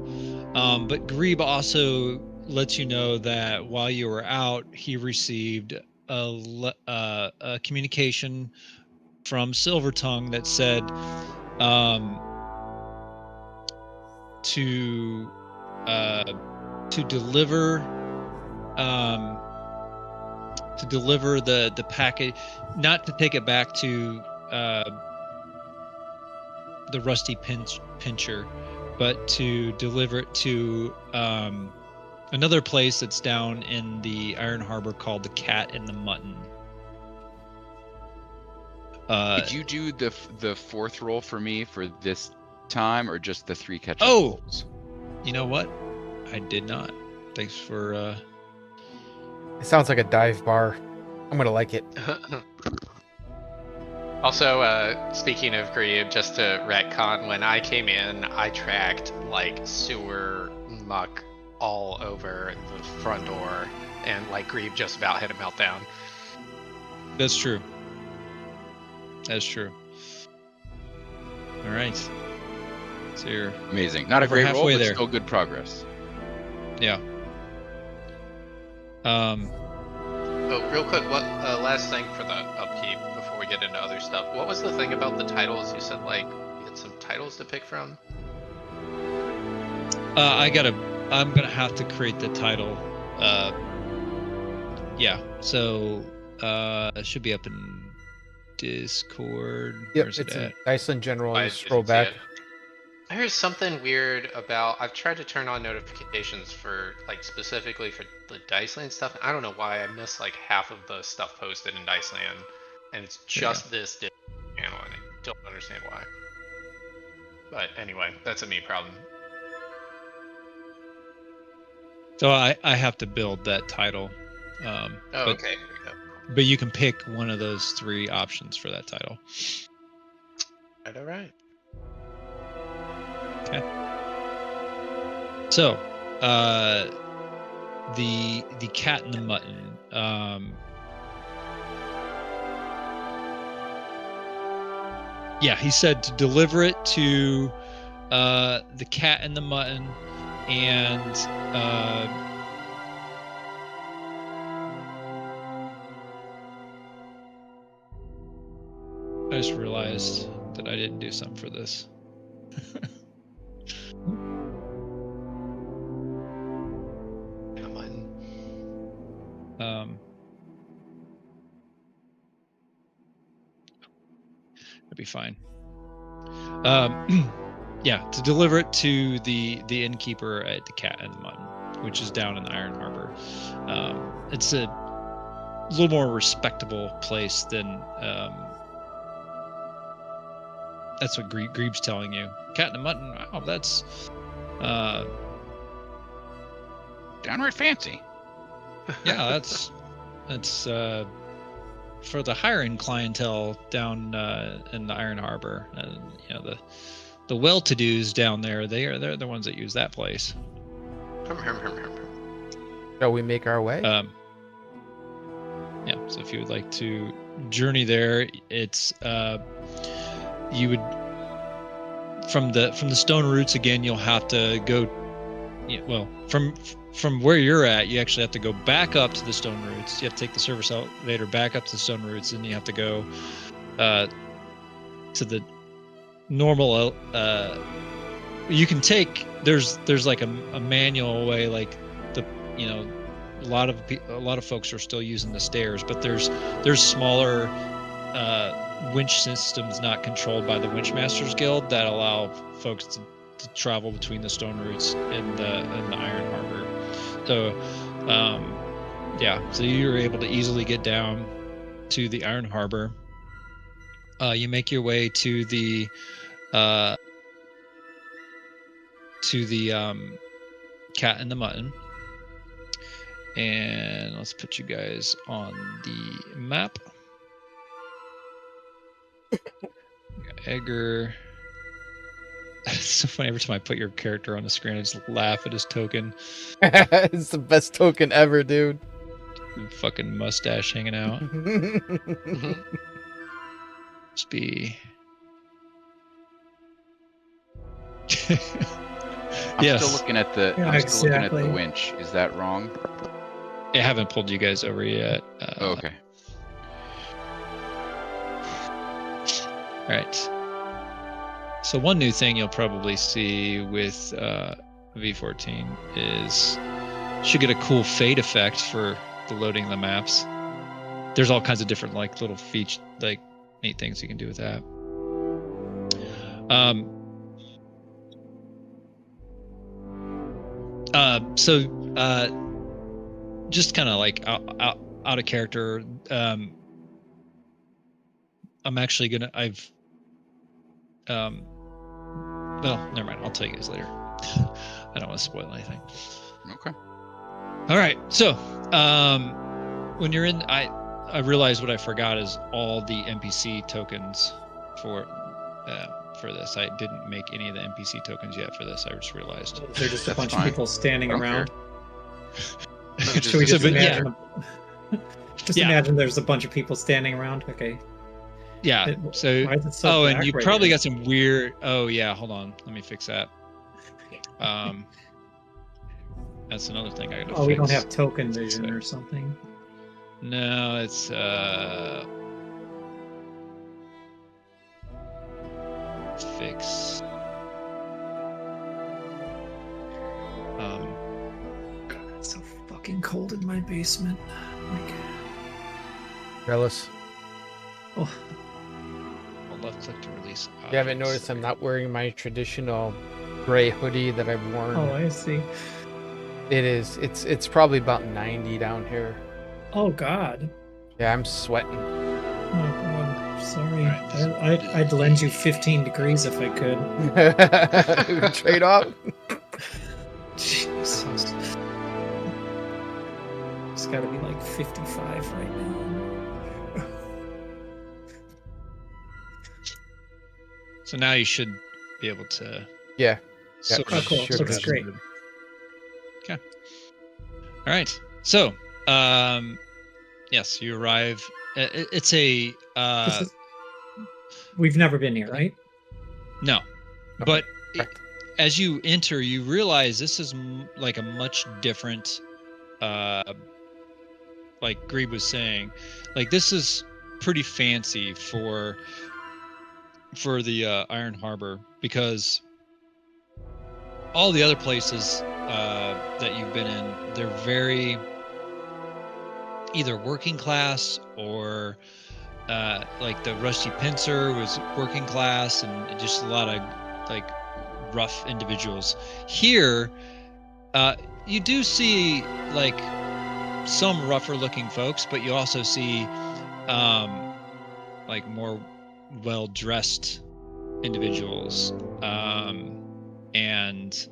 But Grebe also lets you know that while you were out, he received a communication from Silvertongue that said to deliver the package, not to take it back to the Rusty Pincher, but to deliver it to another place that's down in the Iron Harbor called the Cat and the Mutton.
Did you do the fourth roll for me for this time, or just the 3 catch-up
Oh!
rolls?
You know what? I did not. Thanks for...
It sounds like a dive bar. I'm gonna like it.
Also, speaking of Grieb, just to retcon, when I came in, I tracked like sewer muck all over the front door, and like Grieb just about had a meltdown.
That's true. That's true. All right. So you're
Amazing. Not a
over
great roll,
halfway
but
there.
still good progress.
Yeah.
Oh, real quick, what last thing for the upkeep before we get into other stuff? What was the thing about the titles? You said like you had some titles to pick from.
I'm gonna have to create the title. Yeah. So it should be up in Discord.
Yep,
Where's it
it's in
at?
Iceland General.
I
You scroll
didn't see
back.
it. There's something weird about. I've tried to turn on notifications for like specifically for the Diceland stuff. I don't know why I miss like half of the stuff posted in Diceland, and it's just this channel, and I don't understand why. But anyway, that's a me problem.
So I have to build that title.
Oh,
but,
okay. There we go.
But you can pick one of those 3 options for that title.
All right.
Okay. So, the Cat and the Mutton. Yeah, he said to deliver it to the Cat and the Mutton, and I just realized that I didn't do something for this. That'd be fine. Yeah, to deliver it to the innkeeper at the Cat and the Mutton, which is down in the Iron Harbor. It's a little more respectable place than that's what Greeb's telling you. Cat and the Mutton. Wow, that's
Downright fancy.
yeah, that's for the higher end clientele down in the Iron Harbor. And you know, the well-to-dos down there, they're the ones that use that place.
Shall we make our way?
Yeah, so if you would like to journey there, it's you would from the stone roots again. You'll have to go. Well, from where you're at, you actually have to go back up to the stone roots. You have to take the service elevator back up to the stone roots, and you have to go to the normal. You can take there's like a manual way, like a lot of folks are still using the stairs, but there's smaller winch systems not controlled by the Winchmasters Guild that allow folks to travel between the stone roots and the Iron Harbor. So yeah, so you're able to easily get down to the Iron Harbor. You make your way to the Cat and the Mutton. And let's put you guys on the map. Edgar. It's so funny. Every time I put your character on the screen, I just laugh at his token.
It's the best token ever, dude.
Fucking mustache hanging out. Must be.
I'm still looking at the.
Yeah,
I'm still looking at the
exactly.
winch. Is that wrong?
I haven't pulled you guys over yet.
Oh, okay.
All right. So one new thing you'll probably see with V14 is you should get a cool fade effect for the loading of the maps. There's all kinds of different like little feature, like neat things you can do with that. Just kind of like out of character. I'm actually gonna. Well, never mind. I'll tell you guys later. I don't want to spoil anything.
Okay.
All right. So, when you're in, I realized what I forgot is all the NPC tokens for this. I didn't make any of the NPC tokens yet for this. I just realized.
They're just a
That's
bunch
fine.
of people standing
I don't
around.
care.
Should we just
So, but yeah.
imagine? Just
Yeah.
imagine there's a bunch of people standing around. Okay.
Yeah. So.
Why is it so
And
black
you
right
probably
here?
got some weird. Oh yeah. Hold on. Let me fix that. That's another thing I gotta fix.
Oh, we don't have token vision or something.
No, it's fix.
God, it's so fucking cold in my basement. Like,
Jealous.
oh,
I'll left click to release.
You haven't
objects.
noticed I'm not wearing my traditional gray hoodie that I've worn.
oh, I see.
It is. It's probably about 90 down here.
Oh God.
Yeah, I'm sweating.
Oh God. Sorry.
Alright, this-
I'd lend you 15 degrees if I could.
Trade off.
Jesus. It's got to be like 55 right now.
So now you should be able to.
Yeah.
sort
Oh,
of-
cool.
Sure
Looks
does.
great.
Okay. All right. So, yes, you arrive. It's a
This is- We've never been here, right?
no, but
correct.
as you enter, you realize this is like a much different. Like Grebe was saying, like this is pretty fancy for the Iron Harbor, because all the other places that you've been in, they're very either working class or like the Rusty Pincer was working class, and just a lot of like rough individuals. Here, you do see like some rougher looking folks, but you also see like more well-dressed individuals, and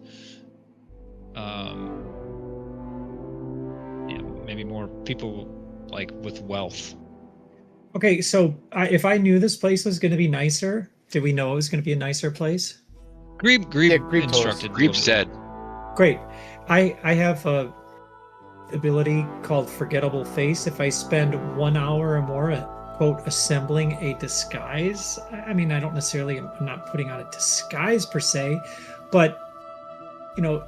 maybe more people like with wealth.
Okay, so if I knew this place was going to be nicer, did we know it was going to be a nicer place?
Grebe
Yeah, Grebe told us.
instructed.
Grebe said,
Great. I have a ability called Forgettable Face. If I spend 1 hour or more quote assembling a disguise, I mean, I don't necessarily, I'm not putting on a disguise per se, but you know,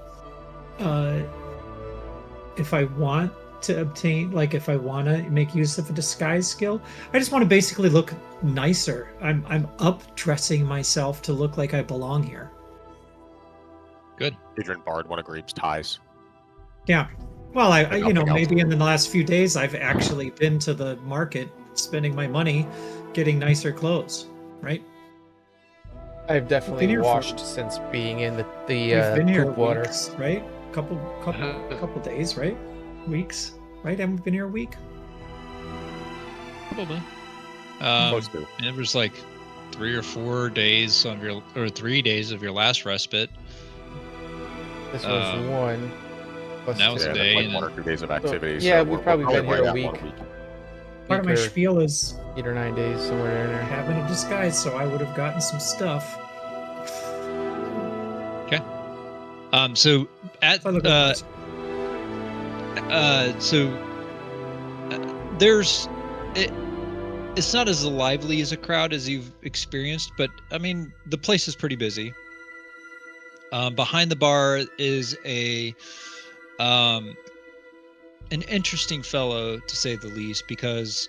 if I want to obtain, like if I want to make use of a disguise skill, I just want to basically look nicer. I'm up dressing myself to look like I belong here.
Good.
Adrian barred one of Grebe's ties.
Yeah. Well, I
Like
you know,
nothing else.
maybe in the last few days I've actually been to the market, spending my money, getting nicer clothes, right?
I've
Been
definitely
here for-
washed since being in the
We've been here
poop water.
weeks, right? Couple days, right? Weeks, right? Haven't we been here a week?
Probably.
Close to.
And it was like 3 or 4 days of your, or 3 days of your last respite.
This was
Um,
one. Plus
that was
two.
a
Yeah,
day,
like
and
1 or 2 days of activity.
yeah,
so
we've
we're
probably been
right
here a
at
week.
1 week.
Part of my
or
spiel is
8 or 9 days, somewhere in there.
having a disguise, so I would have gotten some stuff.
So at
If I look at
there's it's not as lively as a crowd as you've experienced, but I mean the place is pretty busy. Behind the bar is an interesting fellow, to say the least, because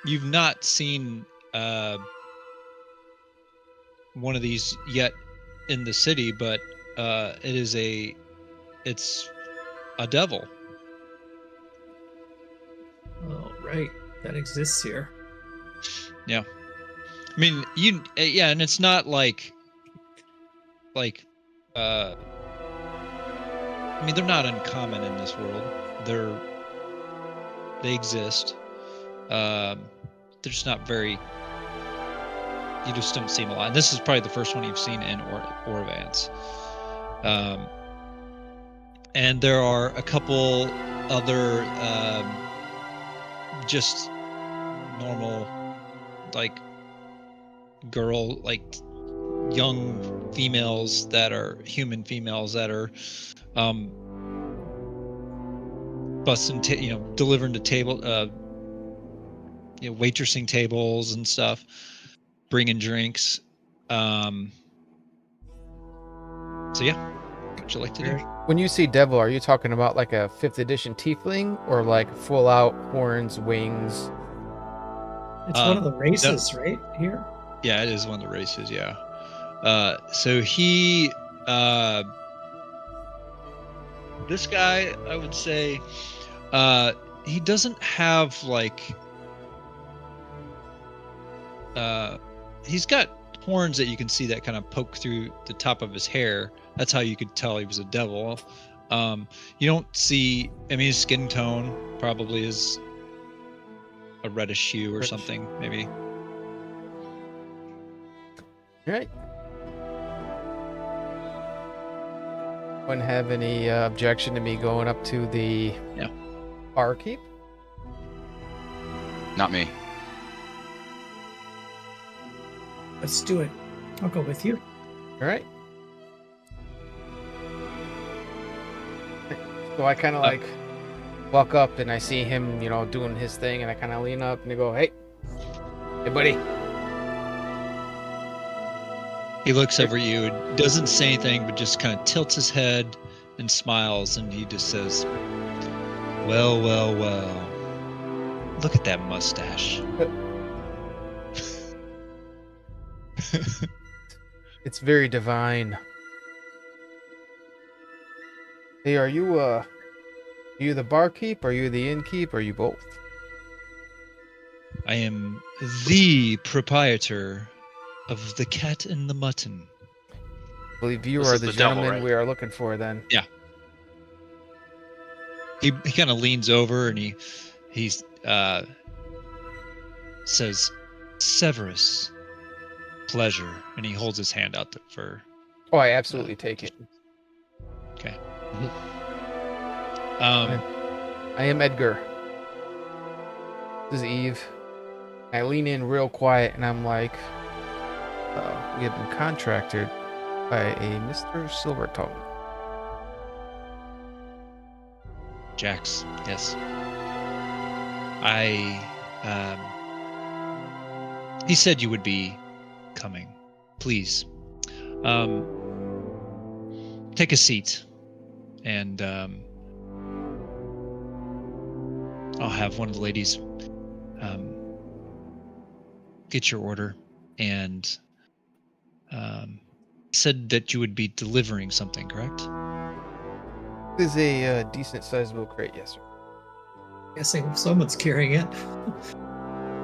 you've not seen one of these yet in the city, but it's a devil.
Oh, right, that exists here.
I mean, yeah, and it's not like I mean, they're not uncommon in this world. They exist. They're just not very. You just don't see them a lot. And this is probably the first one you've seen in Orvance. And there are a couple other just normal, like young females that are human females that are busting, delivering to table, waitressing tables and stuff, bringing drinks. So yeah, what'd you like to do?
When you say devil, are you talking about like a 5th edition tiefling or like full out horns, wings?
It's one of the races, right? Here?
Yeah, it is one of the races, yeah. So he, this guy, I would say, he doesn't have like, he's got horns that you can see that kind of poke through the top of his hair. That's how you could tell he was a devil. You don't see, I mean, his skin tone probably is a reddish hue or something, maybe.
All right. Wouldn't have any objection to me going up to the barkeep?
Not me.
Let's do it. I'll go with you.
All right. So I kind of like walk up and I see him, doing his thing, and I kind of lean up and I go, hey, buddy.
He looks over at you and doesn't say anything, but just kind of tilts his head and smiles, and he just says, well, well, well. Look at that mustache.
It's very divine. Hey, are you the barkeep? Are you the innkeep? Or are you both?
I am the proprietor of the Cat and the Mutton.
I believe you
This
are
is
the
the devil,
gentleman
right?
we are looking for then.
Yeah. He kind of leans over and he says, Severus, pleasure. And he holds his hand out for...
Oh, I absolutely take it.
Okay.
I am Edgar. This is Eve. I lean in real quiet and I'm like, we have been contracted by a Mr. Silvertongue.
Jax, yes. He said you would be coming. Please. Take a seat. And I'll have one of the ladies get your order. And said that you would be delivering something, correct?
This is a decent sizable crate, yes, sir.
Guessing someone's carrying it.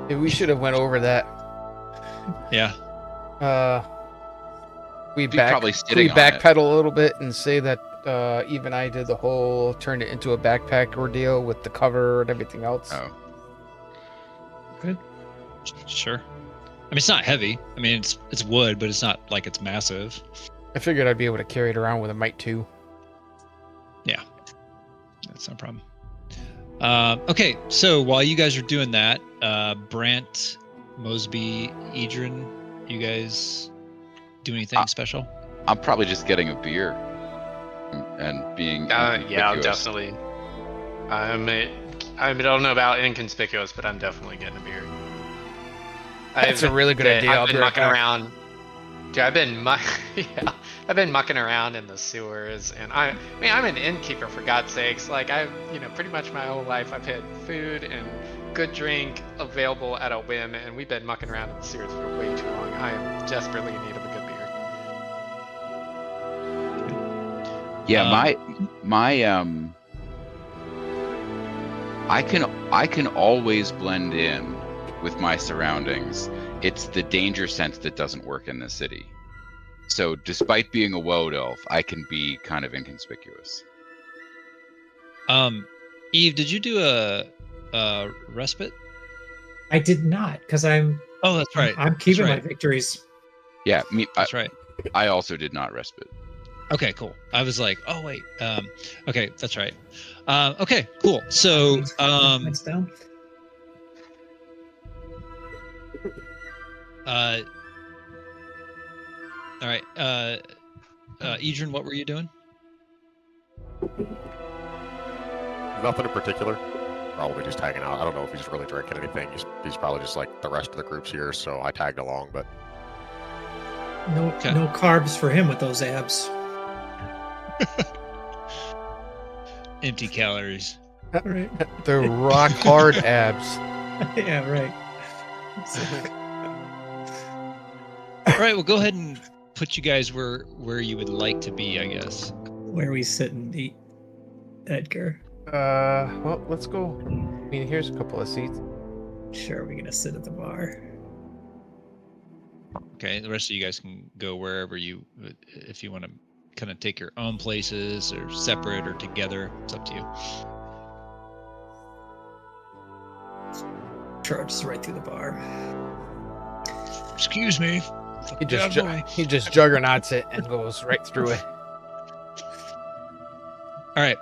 Yeah, we should have went over that.
Yeah.
Be probably sitting on it.
backpedal a little bit and say that even I did the whole turn it into a backpack ordeal with the cover and everything else.
Oh.
Good.
Sure. I mean, it's not heavy. I mean, it's wood, but it's not like it's massive.
I figured I'd be able to carry it around with a mic too.
Yeah, that's no problem. Okay, so while you guys are doing that, Brant, Mosby, Icedern, you guys do anything special?
I'm probably just getting a beer and being.
Yeah, I'm
inconspicuous.
definitely. I don't know about inconspicuous, but I'm definitely getting a beer.
That's a really good idea. I'll
I've
be
been
right
mucking
back.
around. Dude, I've been mucking around in the sewers, and I'm an innkeeper for God's sakes. Like pretty much my whole life I've had food and good drink available at a whim, and we've been mucking around in the sewers for way too long. I am desperately in need of a good beer.
Yeah, I can always blend in with my surroundings. It's the danger sense that doesn't work in the city. So despite being a woad elf, I can be kind of inconspicuous.
Eve, did you do a respite?
I did not, because I'm
That's right.
I'm keeping
right.
my victories.
Yeah,
That's right.
I also did not respite.
Okay, cool. I was like, oh wait. Okay, that's right. Okay, cool. So
Next down.
All right. Icedern, what were you doing?
Nothing in particular. Probably just tagging out. I don't know if he's really drinking anything. He's probably just like the rest of the group's here, so I tagged along, but
No carbs for him with those abs.
Empty calories.
Right.
The rock hard abs.
Yeah, right.
All right, well, go ahead and put you guys where you would like to be, I guess.
Where we sit and eat, Edgar.
Well, let's go. I mean, here's a couple of seats.
Sure, we're gonna sit at the bar.
Okay, the rest of you guys can go wherever if you want to kind of take your own places or separate or together. It's up to you.
Sure, just right through the bar.
Excuse me.
He just juggernauts it and goes right through it.
All right.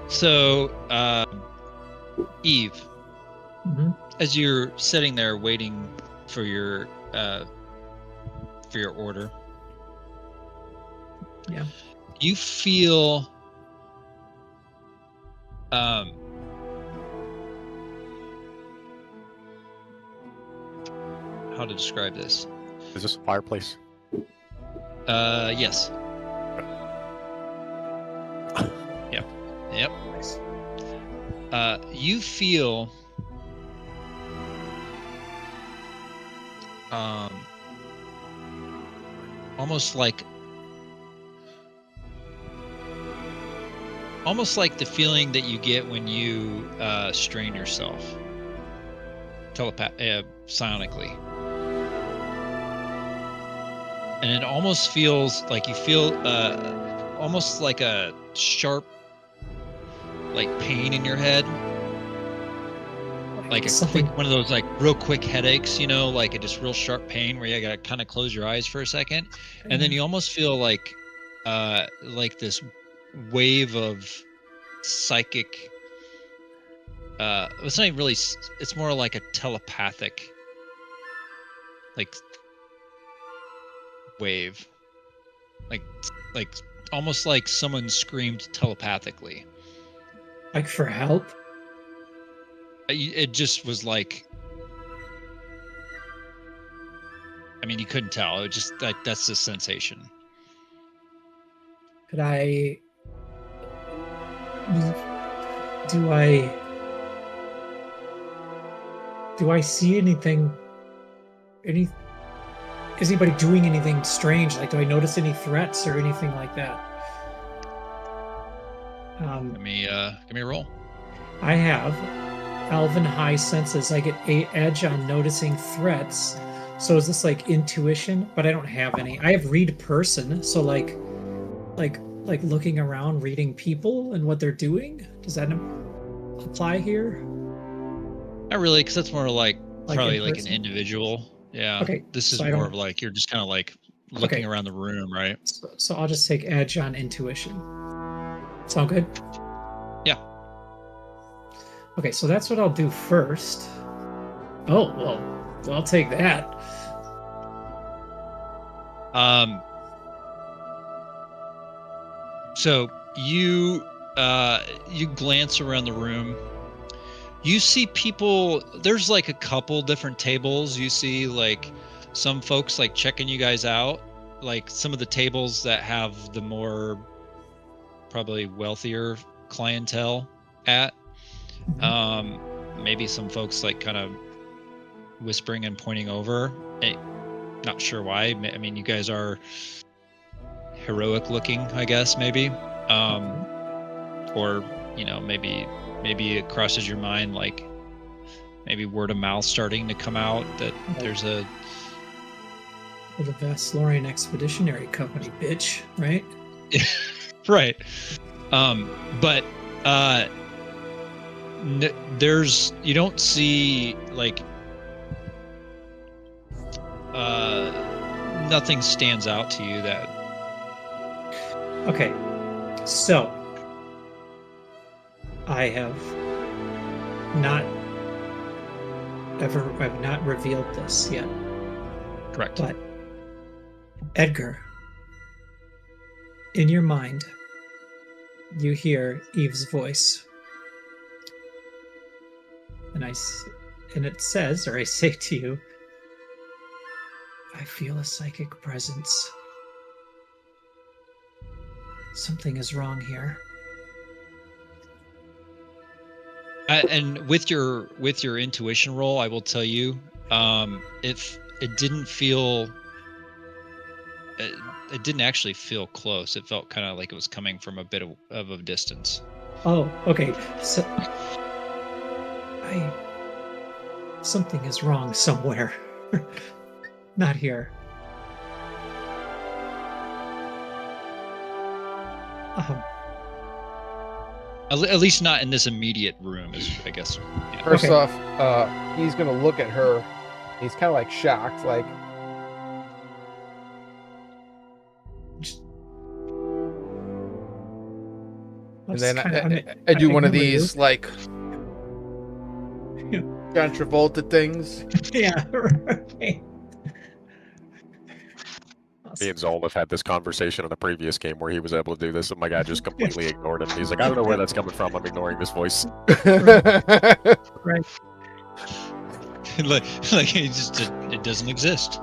So, Eve, as you're sitting there waiting for your order,
yeah,
you feel how to describe this?
Is this a fireplace?
Yes. Yep.
Nice.
You feel almost like the feeling that you get when you strain yourself psionically. And it almost feels like you feel almost like a sharp pain in your head, like one of those real quick headaches, like a just real sharp pain where you gotta kind of close your eyes for a second, and then you almost feel like this wave of psychic it's not even really, it's more like a telepathic wave, like almost like someone screamed telepathically,
like for help.
It just was like, I mean, you couldn't tell. It just that's the sensation.
Could I do I see anything? Is anybody doing anything strange? Like, do I notice any threats or anything like that?
Give me a roll.
I have Elven High Senses. I get 8 edge on noticing threats. So is this like intuition? But I don't have any. I have read person. So like looking around, reading people and what they're doing. Does that apply here?
Not really, because that's more like probably like an individual. Yeah.
Okay.
This is
so
more of like you're just kind of like looking around the room, right?
So I'll just take edge on intuition. Sound good?
Yeah.
Okay, so that's what I'll do first. Oh, well, I'll take that.
So you glance around the room. You see people, there's like a couple different tables. You see like some folks like checking you guys out, like some of the tables that have the more probably wealthier clientele at. Maybe some folks like kind of whispering and pointing over. Not sure why. I mean, you guys are heroic looking, I guess, maybe. Or, maybe it crosses your mind, like maybe word of mouth starting to come out that there's the Vaslorian Expeditionary Company, bitch, right? Right. But you don't see like nothing stands out to you that.
Okay, so I have not revealed this yet.
Correct.
But Edgar, in your mind, you hear Eve's voice. And it says, or I say to you, I feel a psychic presence. Something is wrong here.
And with your intuition roll, I will tell you, if it didn't feel, it didn't actually feel close. It felt kind of like it was coming from a bit of a distance.
Oh, okay. So something is wrong somewhere. Not here.
At least not in this immediate room, I guess. Yeah.
First off, he's gonna look at her. He's kind of like shocked, like. And then I do one of these like John Travolta things.
Yeah, right.
Me and Zol have had this conversation in a previous game where he was able to do this, and my guy just completely ignored it. He's like, I don't know where that's coming from. I'm ignoring this voice.
Right.
like it doesn't exist.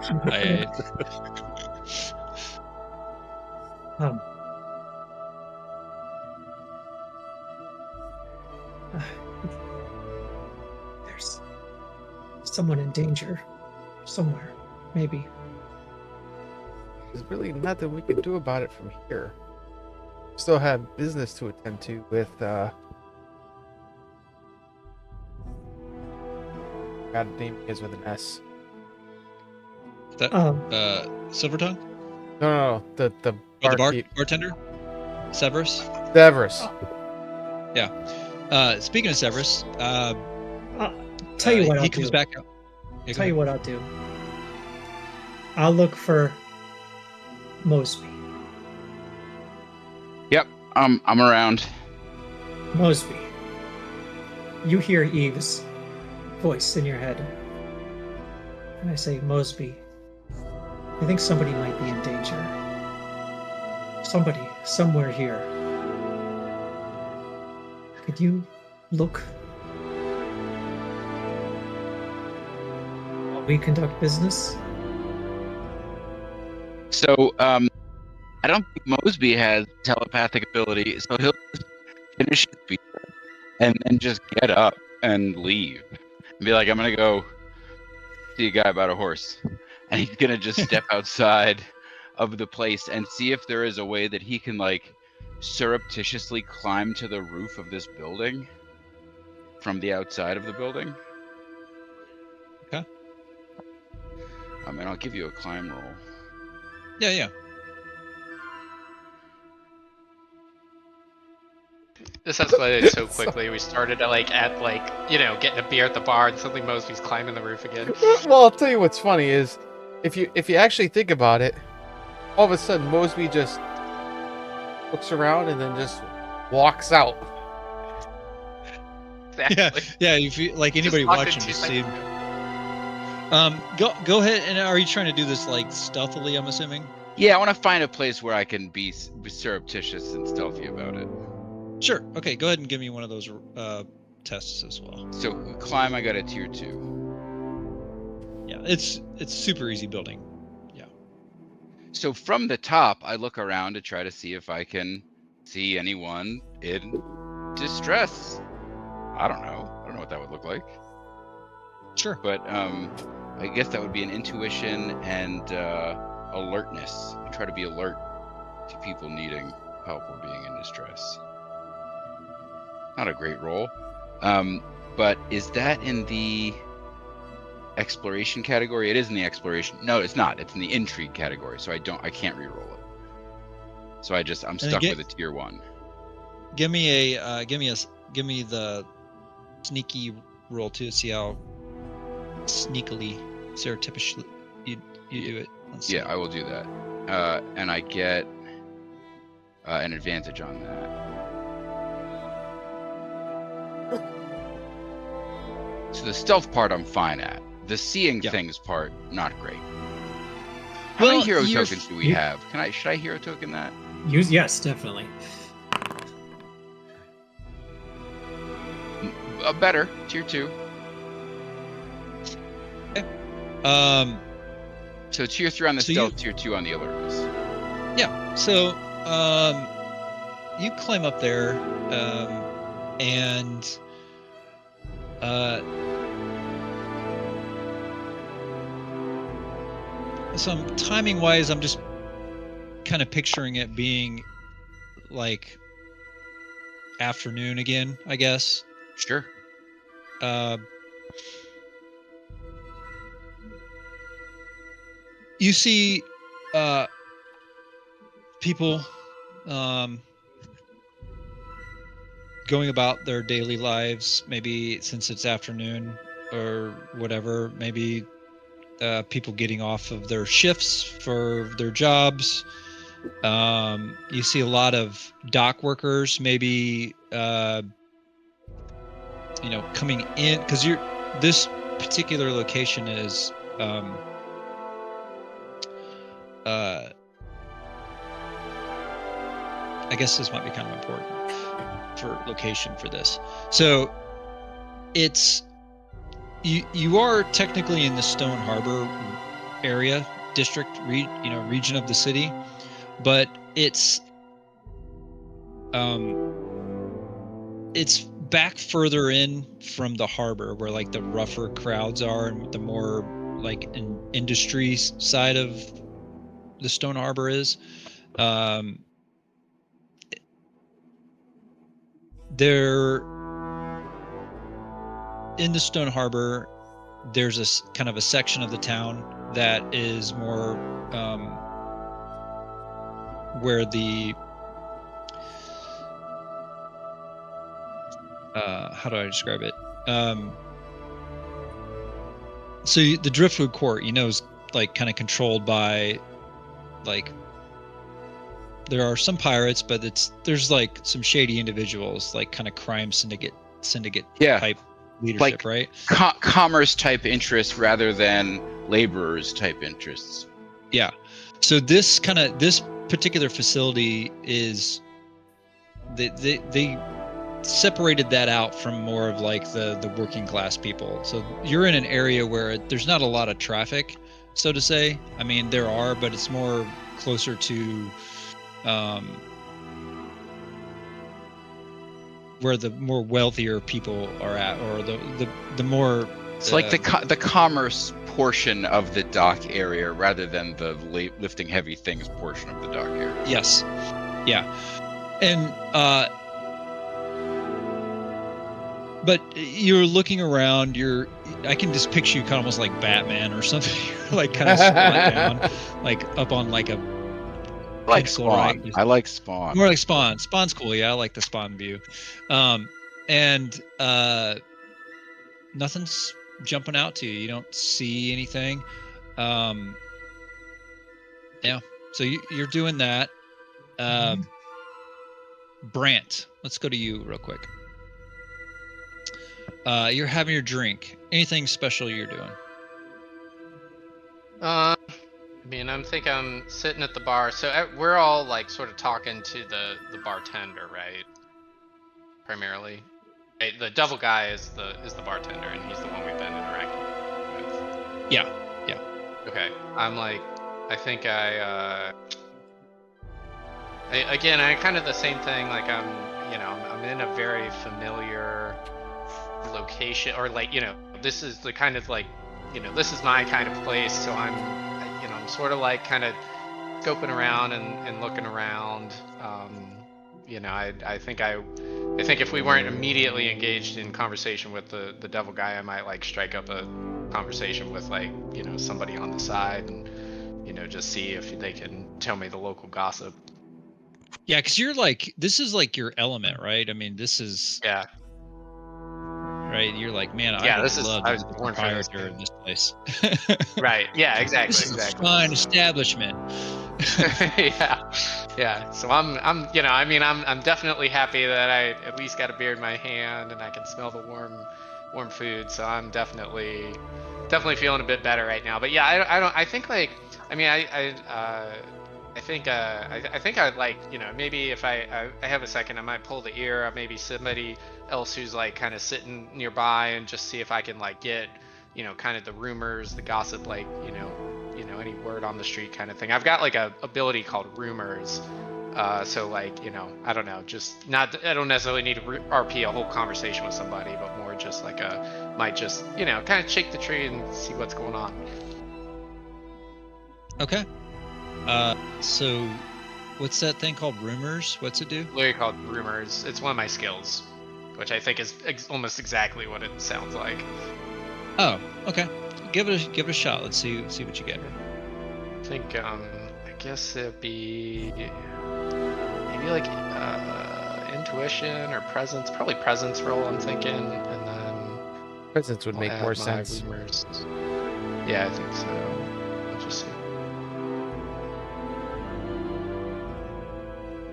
There's someone in danger somewhere, maybe.
There's really nothing we can do about it from here. Still have business to attend to with God name is with an S.
That Silvertongue?
No, the
bartender? Severus?
Severus.
Yeah. Speaking of Severus,
tell you what
he comes back out. Yeah,
tell you what I'll do. I'll look for Mosby.
Yep, I'm around.
Mosby. You hear Eve's voice in your head. And I say, Mosby, I think somebody might be in danger. Somebody, somewhere here. Could you look while we conduct business?
So, I don't think Mosby has telepathic ability, so he'll just finish his speech and then just get up and leave. And be like, I'm gonna go see a guy about a horse. And he's gonna just step outside of the place and see if there is a way that he can, like, surreptitiously climb to the roof of this building from the outside of the building.
Okay.
And I'll give you a climb roll.
Yeah.
This escalated so quickly. We started at getting a beer at the bar, and suddenly Mosby's climbing the roof again.
Well, I'll tell you what's funny is, if you actually think about it, all of a sudden Mosby just looks around and then just walks out.
Exactly.
Yeah. If you like anybody watching, just see. Go ahead. And are you trying to do this like stealthily? I'm assuming.
Yeah, I want to find a place where I can be surreptitious and stealthy about it.
Sure. Okay. Go ahead and give me one of those tests as well.
So climb, I got a tier 2.
Yeah, it's super easy building. Yeah.
So from the top, I look around to try to see if I can see anyone in distress. I don't know what that would look like.
Sure.
But I guess that would be an intuition and alertness. I try to be alert to people needing help or being in distress. Not a great roll. But is that in the exploration category? It is in the exploration. No, it's not. It's in the intrigue category. So I can't re-roll it. So I'm stuck with a tier 1.
Give me the sneaky roll to see how sneakily, stereotypically you do it. Let's see.
Yeah, I will do that. And I get an advantage on that. So the stealth part I'm fine at. The seeing things part, not great. How many hero tokens do we have? Should I hero token that?
Yes, definitely.
Better, tier 2.
Okay.
So tier 3 on the stealth, tier 2 on the alertness.
Yeah. So you climb up there, and so timing wise, I'm just kind of picturing it being like afternoon again, I guess.
Sure.
You see people going about their daily lives, maybe since it's afternoon or whatever, maybe people getting off of their shifts for their jobs. You see a lot of dock workers, maybe coming in, because this particular location is I guess this might be kind of important for location for this. So it's you are technically in the Stone Harbor area, district, region of the city, but it's back further in from the harbor where like the rougher crowds are and the more like an industry side of the Stone Harbor is. There in the Stone Harbor, there's a kind of a section of the town that is more where the how do I describe it? So the Driftwood Court, is like kind of controlled by, like, there are some pirates, but there's like some shady individuals, like kind of crime syndicate type leadership,
like,
right?
Commerce type interests rather than laborers type interests.
Yeah. So this particular facility is they separated that out from more of like the working class people. So you're in an area where there's not a lot of traffic, so to say. I mean, there are, but it's more closer to where the more wealthier people are at, or the more
it's like the commerce portion of the dock area rather than the lifting heavy things portion of the dock area.
Yes. Yeah. And but you're looking around, I can just picture you kind of almost like Batman or something. Like kind of squat down, like up on like a
like Spawn. Right? I like Spawn.
More like Spawn. Spawn's cool. Yeah, I like the Spawn view. And nothing's jumping out to you. You don't see anything. Yeah. So you're doing that. Brant, let's go to you real quick. You're having your drink. Anything special you're doing?
I mean, I'm sitting at the bar, so we're all like sort of talking to the bartender, right? Primarily, right? The devil guy is the bartender, and he's the one we've been interacting with.
Yeah.
Okay, I'm like, I think I kind of the same thing. Like I'm in a very familiar location, or like, this is the kind of like, this is my kind of place, so I'm sort of like kind of scoping around and looking around. I think if we weren't immediately engaged in conversation with the devil guy, I might like strike up a conversation with like, somebody on the side, and just see if they can tell me the local gossip.
Yeah, because you're like, this is like your element, right? I mean, this is
Yeah.
right. You're like, man, I
Yeah,
would
this is
love
I
to
was
be the
born for this.
proprietor of this place.
Right. Yeah. Exactly.
This is
exactly.
a fine
So-
establishment.
yeah. So I'm you know, I mean, I'm definitely happy that I at least got a beer in my hand and I can smell the warm food. So I'm definitely feeling a bit better right now. But yeah, I think like, I mean, I think I'd like, you know, maybe if I have a second, I might pull the ear of maybe somebody else who's like kind of sitting nearby and just see if I can like get, you know, kind of the rumors, the gossip, like, you know, any word on the street kind of thing. I've got like a ability called rumors. So like, you know, I don't know, just not, I don't necessarily need to RP a whole conversation with somebody, but more just like might just, you know, kind of shake the tree and see what's going on.
Okay. So what's that thing called? Rumors? What's it do?
Literally called rumors. It's one of my skills, which I think is almost exactly what it sounds like.
Oh, okay. Give it a shot. Let's see what you get.
I think I guess it'd be maybe like intuition or presence. Probably presence roll, I'm thinking, and then
Presence would
I'll
make
add
more
my
sense.
rumors. Yeah, I think so. Let's just see.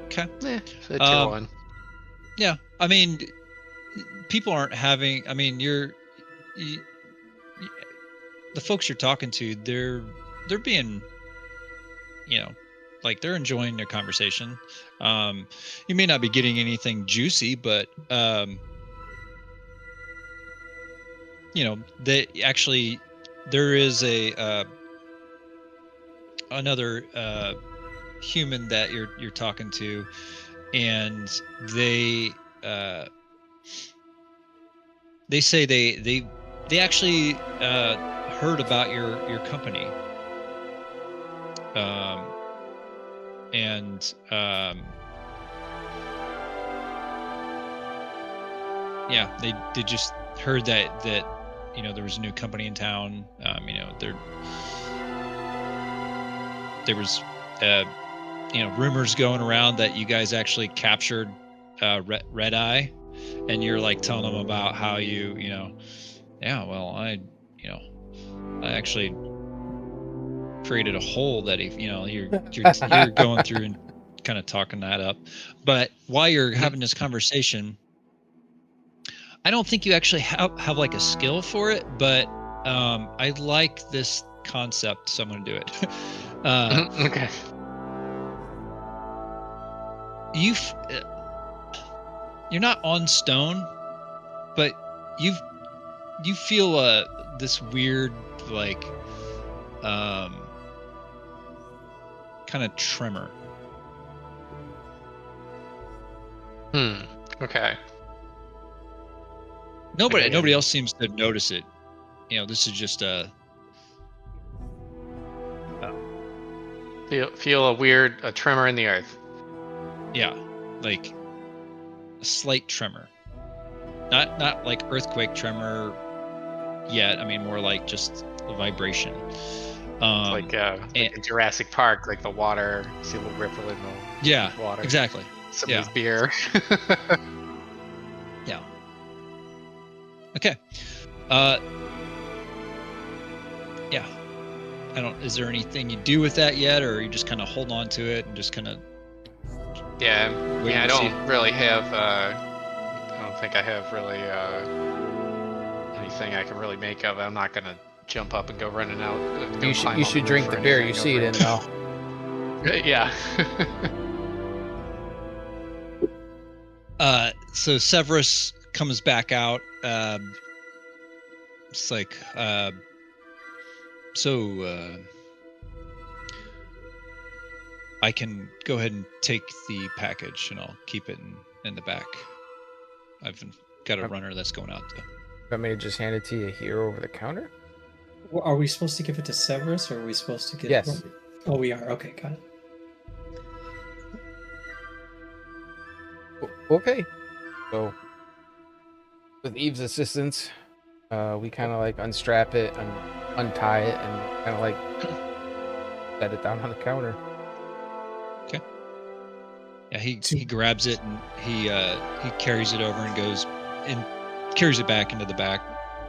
Okay.
So tier 1.
Yeah, I mean, people aren't having. I mean, the folks you're talking to, they're being, you know, like they're enjoying their conversation. You may not be getting anything juicy, but you know, they actually, there is another human that you're talking to, and they say they actually heard about your company, and yeah, they just heard that you know, there was a new company in town. You know, there was you know, rumors going around that you guys actually captured Red Eye, and you're like telling them about how you know, yeah, well, I actually created a hole that if, you know, you're going through and kind of talking that up. But while you're having this conversation, I don't think you actually have like a skill for it, but I like this concept, so I'm going to do it.
Okay.
You're not on stone, but you feel this weird, like kind of tremor.
Okay.
Nobody else seems to notice it. You know, this is just
Feel a tremor in the earth.
yeah, like a slight tremor. Not like earthquake tremor yet. I mean, more like just a vibration.
It's like in Jurassic Park, like the water, see a little ripple in the water.
Exactly.
Somebody's beer.
Yeah. Okay. Yeah. Is there anything you do with that yet, or are you just kind of holding on to it and just kind of?
Yeah. I don't really have. I don't think I have really anything I can really make of it. I'm not gonna jump up and go running out.
You should drink the beer. You see it in now.
Yeah.
So Severus comes back out. It's like, I can go ahead and take the package, and I'll keep it in the back. I've got a runner that's going out there.
Want me to just hand it to you here over the counter?
Well, are we supposed to give it to Severus, or are we supposed to give?
Yes.
Oh, we are. Okay, got it.
Okay. So, with Eve's assistance, we kind of like unstrap it and untie it and kind of like set it down on the counter.
Okay. Yeah, he grabs it and he carries it over and goes and carries it back into the back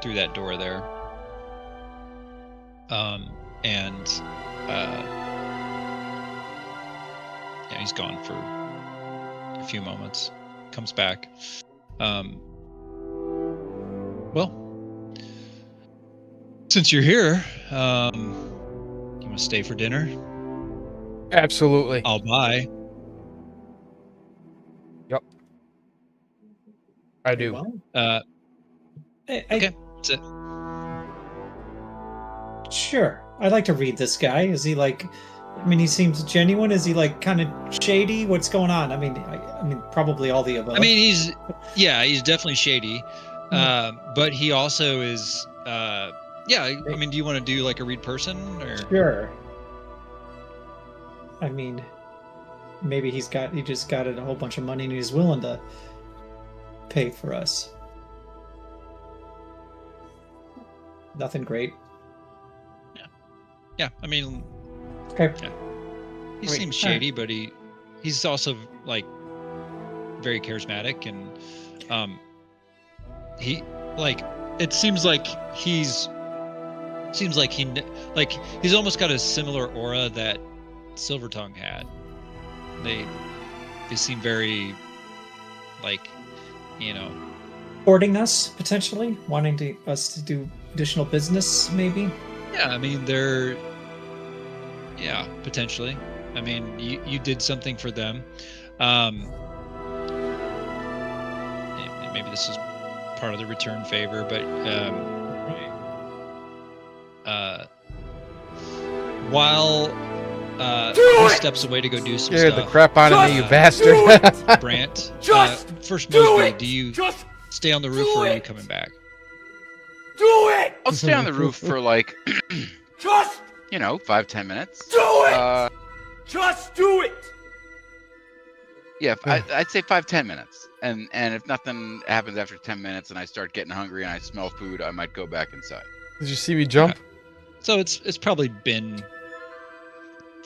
through that door there. And yeah, he's gone for a few moments. Comes back. Well, since you're here, you want to stay for dinner?
Absolutely.
I'll buy.
Yep. I do.
Well,
Okay, that's it.
Sure. I'd like to read this guy. Is he like? I mean, he seems genuine. Is he like kind of shady? What's going on? I mean, probably all the above.
I mean, he's definitely shady, but he also is. Yeah, I mean, do you want to do like a read person or?
Sure. I mean, maybe he just got a whole bunch of money and he's willing to pay for us. Nothing great.
Yeah. I mean,
okay.
Yeah. He seems shady, but he's also like very charismatic, and he like it seems like he's almost got a similar aura that Silvertongue had. They seem very like, you know,
Courting us potentially, wanting us to do additional business, maybe.
Yeah, I mean potentially. I mean, you did something for them. Maybe this is part of the return favor, but while he steps away to go do some
Scared
stuff,
the crap out of me, you bastard.
Brant, first Mosby, do you stay on the roof or are you coming back?
I'll stay on the roof for like, 5-10 minutes.
Just do it!
Yeah, I'd say 5-10 minutes. And if nothing happens after 10 minutes and I start getting hungry and I smell food, I might go back inside.
Did you see me jump?
Okay. So it's probably been.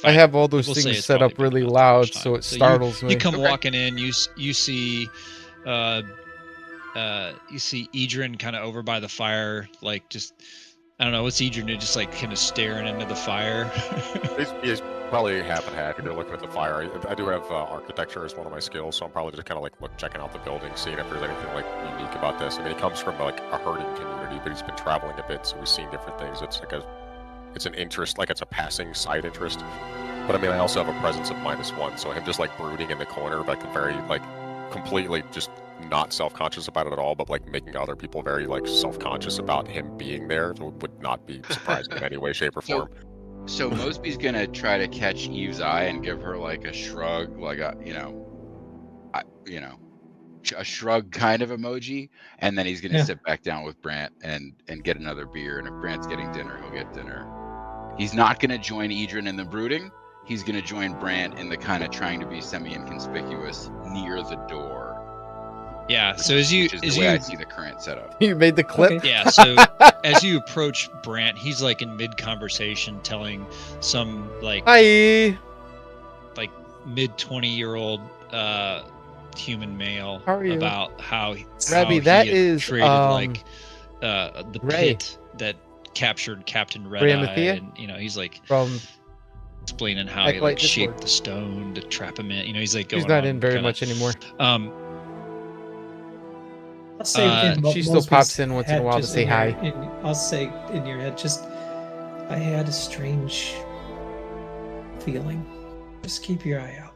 I have all those
We'll say
things
it's
set up
probably been
really
about that
loud,
much
so
time.
it startles me.
You come walking in, you see Icedern kind of over by the fire, like just, I don't know, what's Icedern doing, just like kind of staring into the fire.
He's probably half and half. You're looking at the fire. I do have architecture as one of my skills, so I'm probably just kind of like checking out the building, seeing if there's anything like unique about this. I mean, he comes from like a herding community, but he's been traveling a bit, so we've seen different things. It's like it's an interest, like it's a passing side interest. But I mean, I also have a presence of -1, so him just like brooding in the corner, like very like completely just not self-conscious about it at all, but like making other people very like self-conscious about him being there would not be surprising in any way, shape, or form.
So Mosby's gonna try to catch Eve's eye and give her like a shrug, like a a shrug kind of emoji, and then he's gonna sit back down with Brant and get another beer. And if Brant's getting dinner, he'll get dinner. He's not gonna join Icedern in the brooding. He's gonna join Brant in the kind of trying to be semi-inconspicuous near the door.
Yeah. So
I see the current setup.
You made the clip.
Okay.
Yeah. So as you approach Brant, he's like in mid-conversation, telling some like
Hi.
like mid-20-year-old human male
How are you?
about how
Rabbi,
he
that
had
is,
traded like the
Ray.
pit that captured Captain Red
Ray
Eye,
Mathia?
and he's like
From
explaining how he
Acolyte
like shaped
Discord.
the stone to trap him in. He's like going
He's not
on
in very
kinda,
much anymore.
I'll say
she still pops in once in a while to say hi.
I'll say in your head, I had a strange feeling. Just keep your eye out.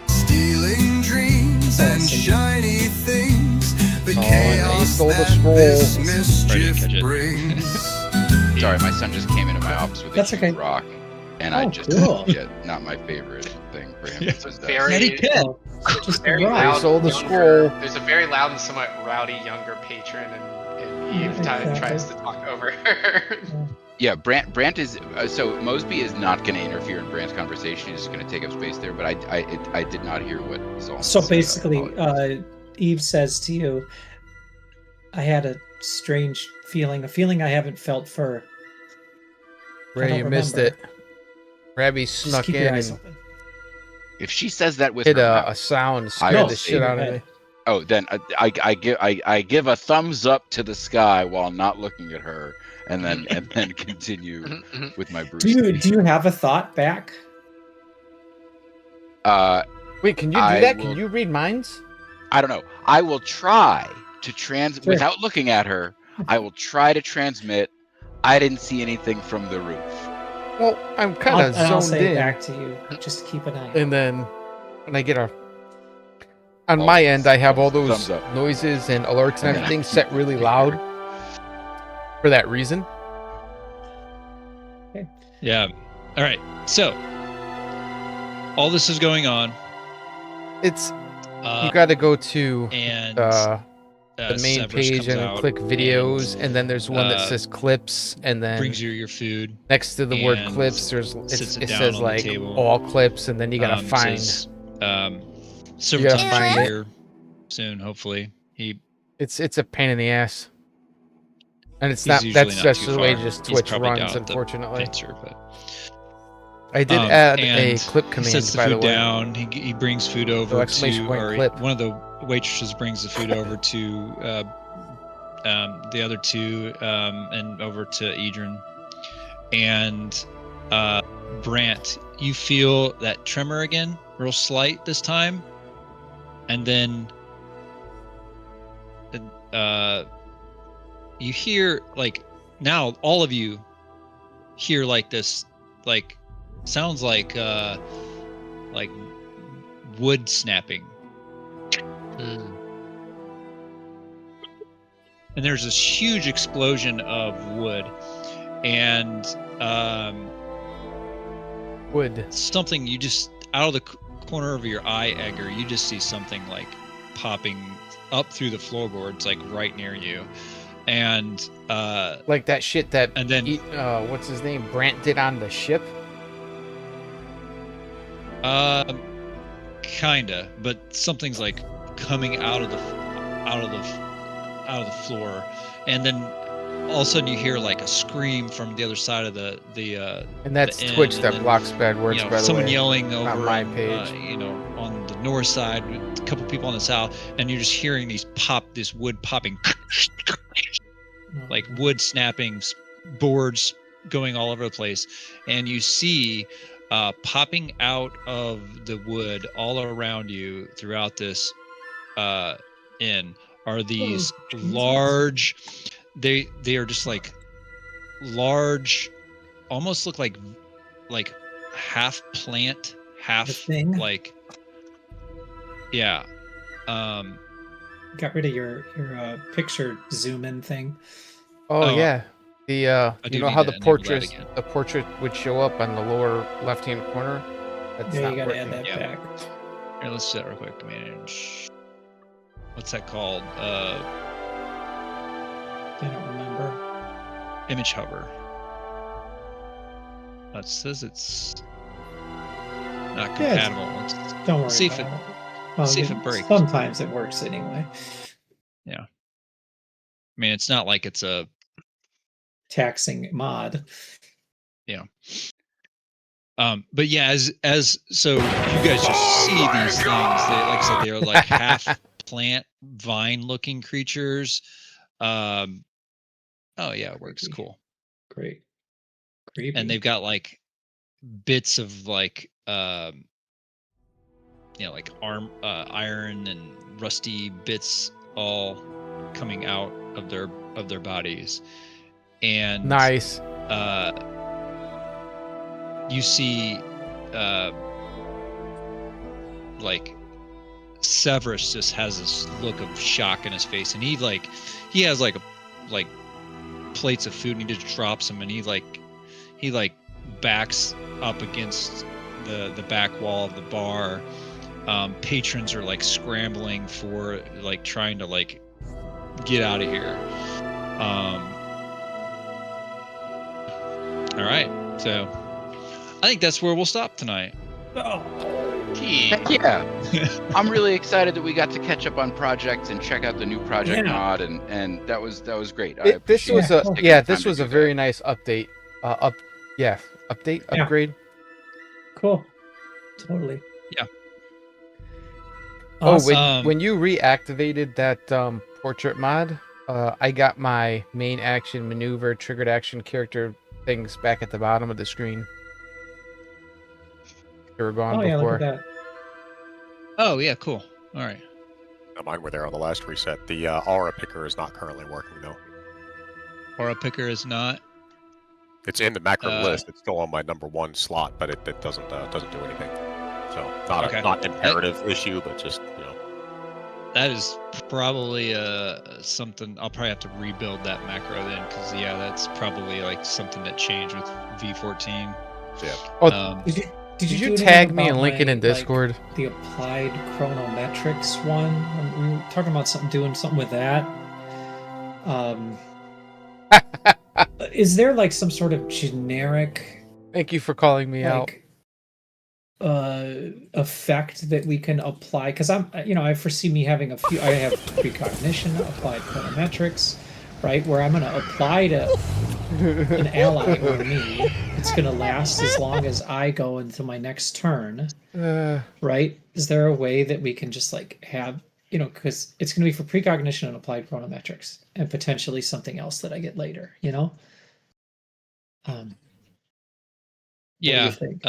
Stealing dreams and shiny things. The
Oh, and he
chaos
stole the
that
scroll.
this
Right,
mischief
catch it.
brings.
Sorry, my son just came into my office with
That's
a
okay.
huge rock, and
Oh,
I just
cool.
not my favorite thing for him.
Yeah.
to possess.
Very,
Oh, just
very
a rock.
loud.
He sold the
younger-
scroll.
There's a very loud and somewhat rowdy younger patron, and Eve
exactly.
tries to talk over her.
Yeah, Brant is so Mosby is not going to interfere in Brant's conversation. He's just going to take up space there. But I did not hear what Zoltan
So
said.
basically,
I apologize.
Eve says to you, I had a strange feeling, a feeling I haven't felt for. I
Ray,
don't
you missed it.
remember.
Rabbi
Just
snuck
keep
in
your eyes
and
open.
If she says that with
Hit
her
a
mouth,
sound
I
scared
will
the
say
shit out
that.
of me.
oh, then I give a thumbs up to the sky while not looking at her, and then continue with my Bruce.
Do you have a thought back?
Wait, can you do
I
that?
will-
Can you read minds?
I don't know. I will try to
Sure.
without looking at her. I will try to transmit. I didn't see anything from the roof.
Well, I'm kind of
I'll
zoned
say it
in,
back to you. Just keep an eye.
and then when I get on
Oh,
my end, I have all those
thumbs up.
noises and alerts and everything set really loud for that reason.
Yeah. All right. So all this is going on.
It's you got to go to
and
the main
Severus
page
comes
and then
out
click videos, and then there's one that
uh,
says clips, and then
brings you your food.
next to the word
and
clips,
sits
it
it down
says
on the
like
table.
all clips, and then you gotta find.
Says,
gotta
Silvertongue should
find
be
it.
here soon, hopefully.
It's a pain in the ass, and it's
He's
not.
usually
That's
not
just
too
the way
far.
just
He's
Twitch
probably
runs,
down at the
unfortunately.
Answer, but
I did add a
and
clip
he
command,
sets the
by
food
the way.
down. He brings food over
exclamation
to,
point
or
clip.
one of the waitresses brings the food over to the other two, and over to Icedern. And Brant, you feel that tremor again, real slight this time, and then you hear, like, now all of you hear like this, like, sounds like wood snapping. And there's this huge explosion of wood, and
Wood.
something, you just, out of the corner of your eye, Edgar, you just see something like popping up through the floorboards, like right near you. And
Like that shit that
and then
what's his name, Brant did on the ship.
kinda, but something's like coming out of the floor, and then all of a sudden you hear like a scream from the other side of the
And that's
end,
Twitch
and
that
then,
blocks bad words,
you know,
by the
someone
way.
yelling over
Not my
on,
page.
on the north side, a couple people on the south, and you're just hearing this wood popping, like wood snapping, boards going all over the place, and you see popping out of the wood all around you throughout this inn are these large, they are just like large, almost look like half plant, half
thing?
like, yeah.
Got rid of your picture zoom in thing.
Oh
Oh,
yeah, the
I
you
do
know
need
how
to
the
enable that
portrait
again.
would show up on the lower left hand corner. That's
Yeah,
not
you gotta
working.
add that
Yeah.
back.
Here, let's do that real quick. Manage. What's that called?
I don't remember.
Image hover. That says it's not
Yeah, it's-
compatible.
Don't worry
See if
about
it-
it. Well,
see if it breaks.
Sometimes it works anyway.
I mean, it's not like it's a
Taxing mod.
but yeah, as so you guys just see these things. They, like I said, they're like half plant vine looking creatures. Oh yeah, it works.
Creepy.
Cool.
Great. Creepy.
And they've got like bits of like like iron and rusty bits all coming out of their bodies. And
Nice.
you see like Severus just has this look of shock in his face, and he has like plates of food, and he just drops them, and he backs up against the back wall of the bar. Patrons are like scrambling for, like, trying to like get out of here. All right, so I think that's where we'll stop tonight.
Heck yeah. I'm really excited that we got to catch up on projects and check out the new project mod, and that was great.
This was
a-
this was a very nice update. Upgrade.
Cool. Totally.
Oh,
Awesome.
when you reactivated that portrait mod, I got my main action, maneuver, triggered action character things back at the bottom of the screen. They were gone
Oh yeah, look at
before.
that.
Oh yeah, cool. All right.
No, mine were there on the last reset. The aura picker is not currently working though.
Aura picker is not.
It's in the macro
Uh,
list. It's still on my #1 slot, but it doesn't do anything. So not
Okay.
not imperative issue, but just
That is probably something I'll probably have to rebuild that macro then, because yeah, that's probably like something that changed with V14.
Yeah.
Oh,
Did
did you
do anything
tag me
about
and link it in
my, like,
Discord?
the applied chronometrics one? We were talking about doing something with that. Is there like some sort of generic
Thank you for calling me out.
like effect that we can apply? Because I foresee me having a few. I have precognition, applied chronometrics, right? Where I'm going to apply to an ally or me. It's going to last as long as I go into my next turn, right? Is there a way that we can just like have, because it's going to be for precognition and applied chronometrics, and potentially something else that I get later, What do
Yeah.
you think?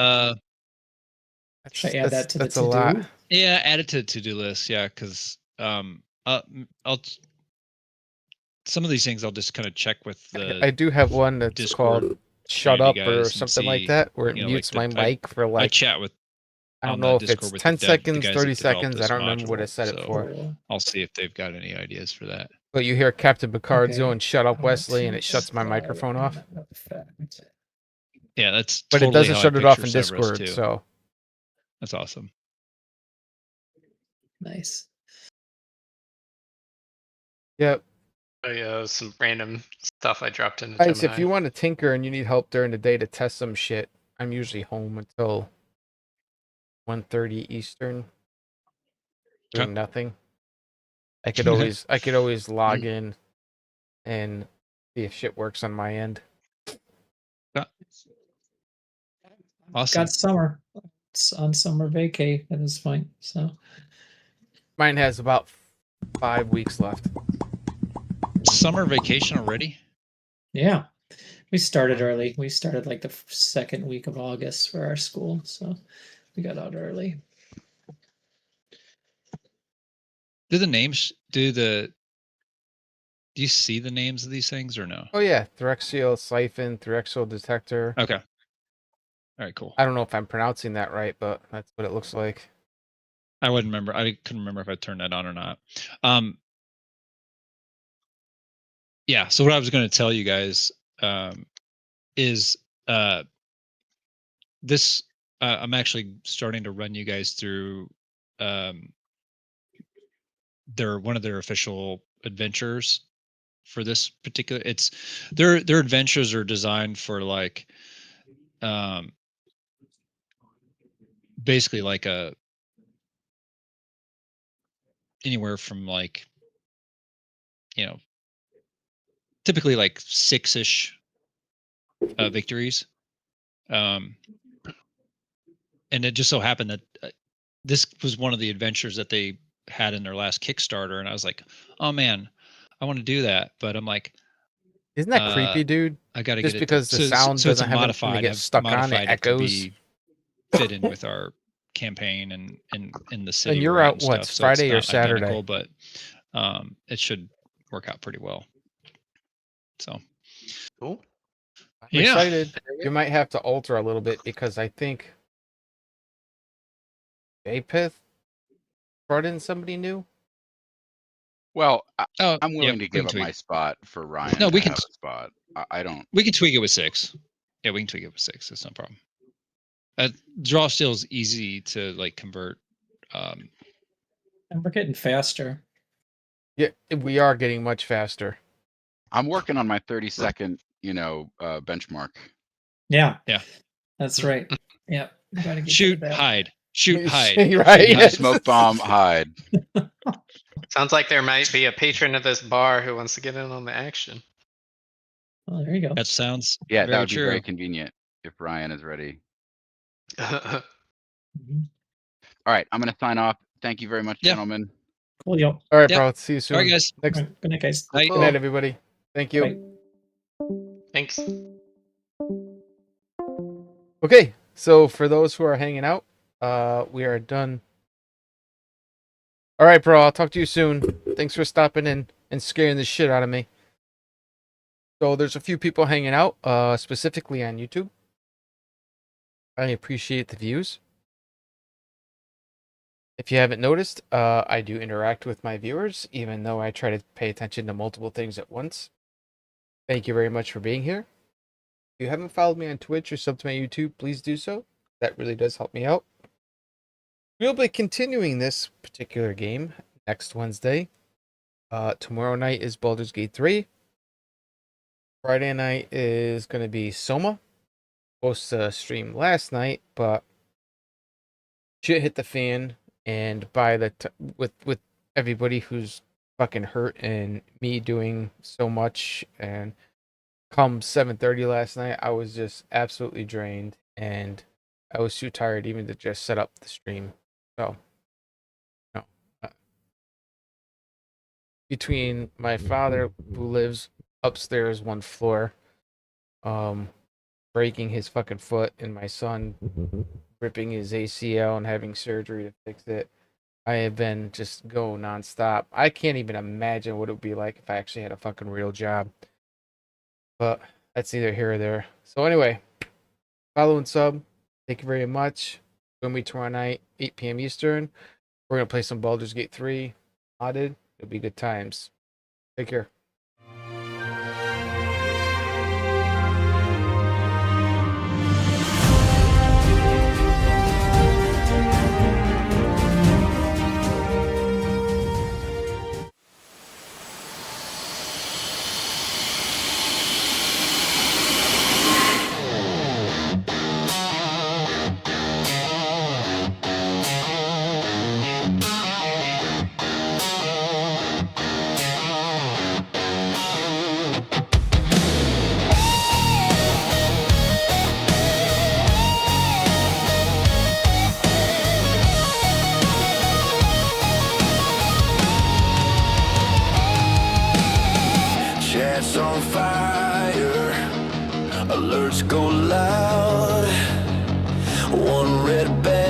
Should I add that to the
that's a lot.
to-do?
Yeah, add it to to-do list. Yeah, because I'll some of these things I'll just kind of check with the.
I do have one that's
Discord
called "Shut Up"
community
or
guys and
something like
see,
that, where it
you know,
mutes
like
my mic for
I
like
chat with.
I don't
on
know
the
if it's
Discord with
10
the
seconds,
guys
30
that developed
seconds. I
this
don't remember what I
module,
set it
so
for.
I'll see if they've got any ideas for that.
But you hear Captain Picard
Okay.
going, "Shut up, Wesley," and it shuts my microphone off.
Yeah, that's.
But
Totally
it doesn't
how I
shut it off
picture
in
Cerberus,
Discord,
too.
so
That's awesome.
Nice.
yep.
Oh yeah, some random stuff I dropped into
Guys,
Gemini.
if you want to tinker and you need help during the day to test some shit, I'm usually home until 1:30 Eastern, doing nothing. I could always log in and see if shit works on my end.
Awesome.
Got summer. It's on summer vacay. That is fine. So
Mine has about 5 weeks left.
Summer vacation already?
yeah, we started early. We started like the second week of August for our school, so we got out early.
Do you see the names of these things or no?
Oh yeah, Threxial Siphon, Threxial Detector.
Okay. All right, cool.
I don't know if I'm pronouncing that right, but that's what it looks like.
I wouldn't remember. I couldn't remember if I turned that on or not. Yeah. So what I was going to tell you guys is this. I'm actually starting to run you guys through one of their official adventures for this particular. It's their adventures are designed for like basically like anywhere from like typically like 6-ish victories, and it just so happened that this was one of the adventures that they had in their last Kickstarter, and I was like, oh man, I want to do that, but I'm like,
isn't that creepy, dude?
I got to
just
get
because
it
the sound
so it's
doesn't have anything to get stuck on, it echoes.
to be fit in with our campaign and in the city.
And you're out what,
stuff,
Friday
so
or Saturday?
but it should work out pretty well. So
Cool.
I'm excited. You might have to alter a little bit because I think Apith brought in somebody new.
Well, I'm willing to give up
tweak.
my spot for Ryan.
No, we can
have a spot. I don't.
We can tweak it with 6. Yeah, we can tweak it with 6. It's no problem. Draw still is easy to like convert.
And we're getting faster.
Yeah, we are getting much faster.
I'm working on my 30-second, benchmark.
Yeah.
Yeah.
That's right. Yeah.
Shoot, hide. Shoot, hide.
Right.
Smoke bomb, hide.
Sounds like there might be a patron of this bar who wants to get in on the action.
Oh, there you go.
That sounds
that would
true.
be very convenient if Ryan is ready. All right, I'm gonna sign off. Thank you very much,
Yeah.
gentlemen.
Cool, yo.
All right,
Yep.
bro. See you soon.
All right, guys.
Next.
Good night, guys.
Night.
Good night, everybody. Thank you.
Bye.
Thanks.
Okay, so for those who are hanging out, we are done. All right, bro. I'll talk to you soon. Thanks for stopping in and scaring the shit out of me. So there's a few people hanging out, specifically on YouTube. I appreciate the views. If you haven't noticed, I do interact with my viewers, even though I try to pay attention to multiple things at once. Thank you very much for being here. If you haven't followed me on Twitch or subbed to my YouTube, please do so. That really does help me out. We'll be continuing this particular game next Wednesday. Tomorrow night is Baldur's Gate 3. Friday night is going to be Soma. Supposed to stream last night, but shit hit the fan, and by the with everybody who's fucking hurt and me doing so much, and come 7:30 last night, I was just absolutely drained, and I was too tired even to just set up the stream. So, no. Between my father, who lives upstairs one floor, breaking his fucking foot, and my son ripping his ACL and having surgery to fix it, I have been just go nonstop. I can't even imagine what it would be like if I actually had a fucking real job. But that's neither here or there. So anyway, follow and sub. Thank you very much. Join me tomorrow night, 8 p.m. Eastern. We're going to play some Baldur's Gate 3 modded. It'll be good times. Take care.
Chat's on fire, alerts go loud. One red bag.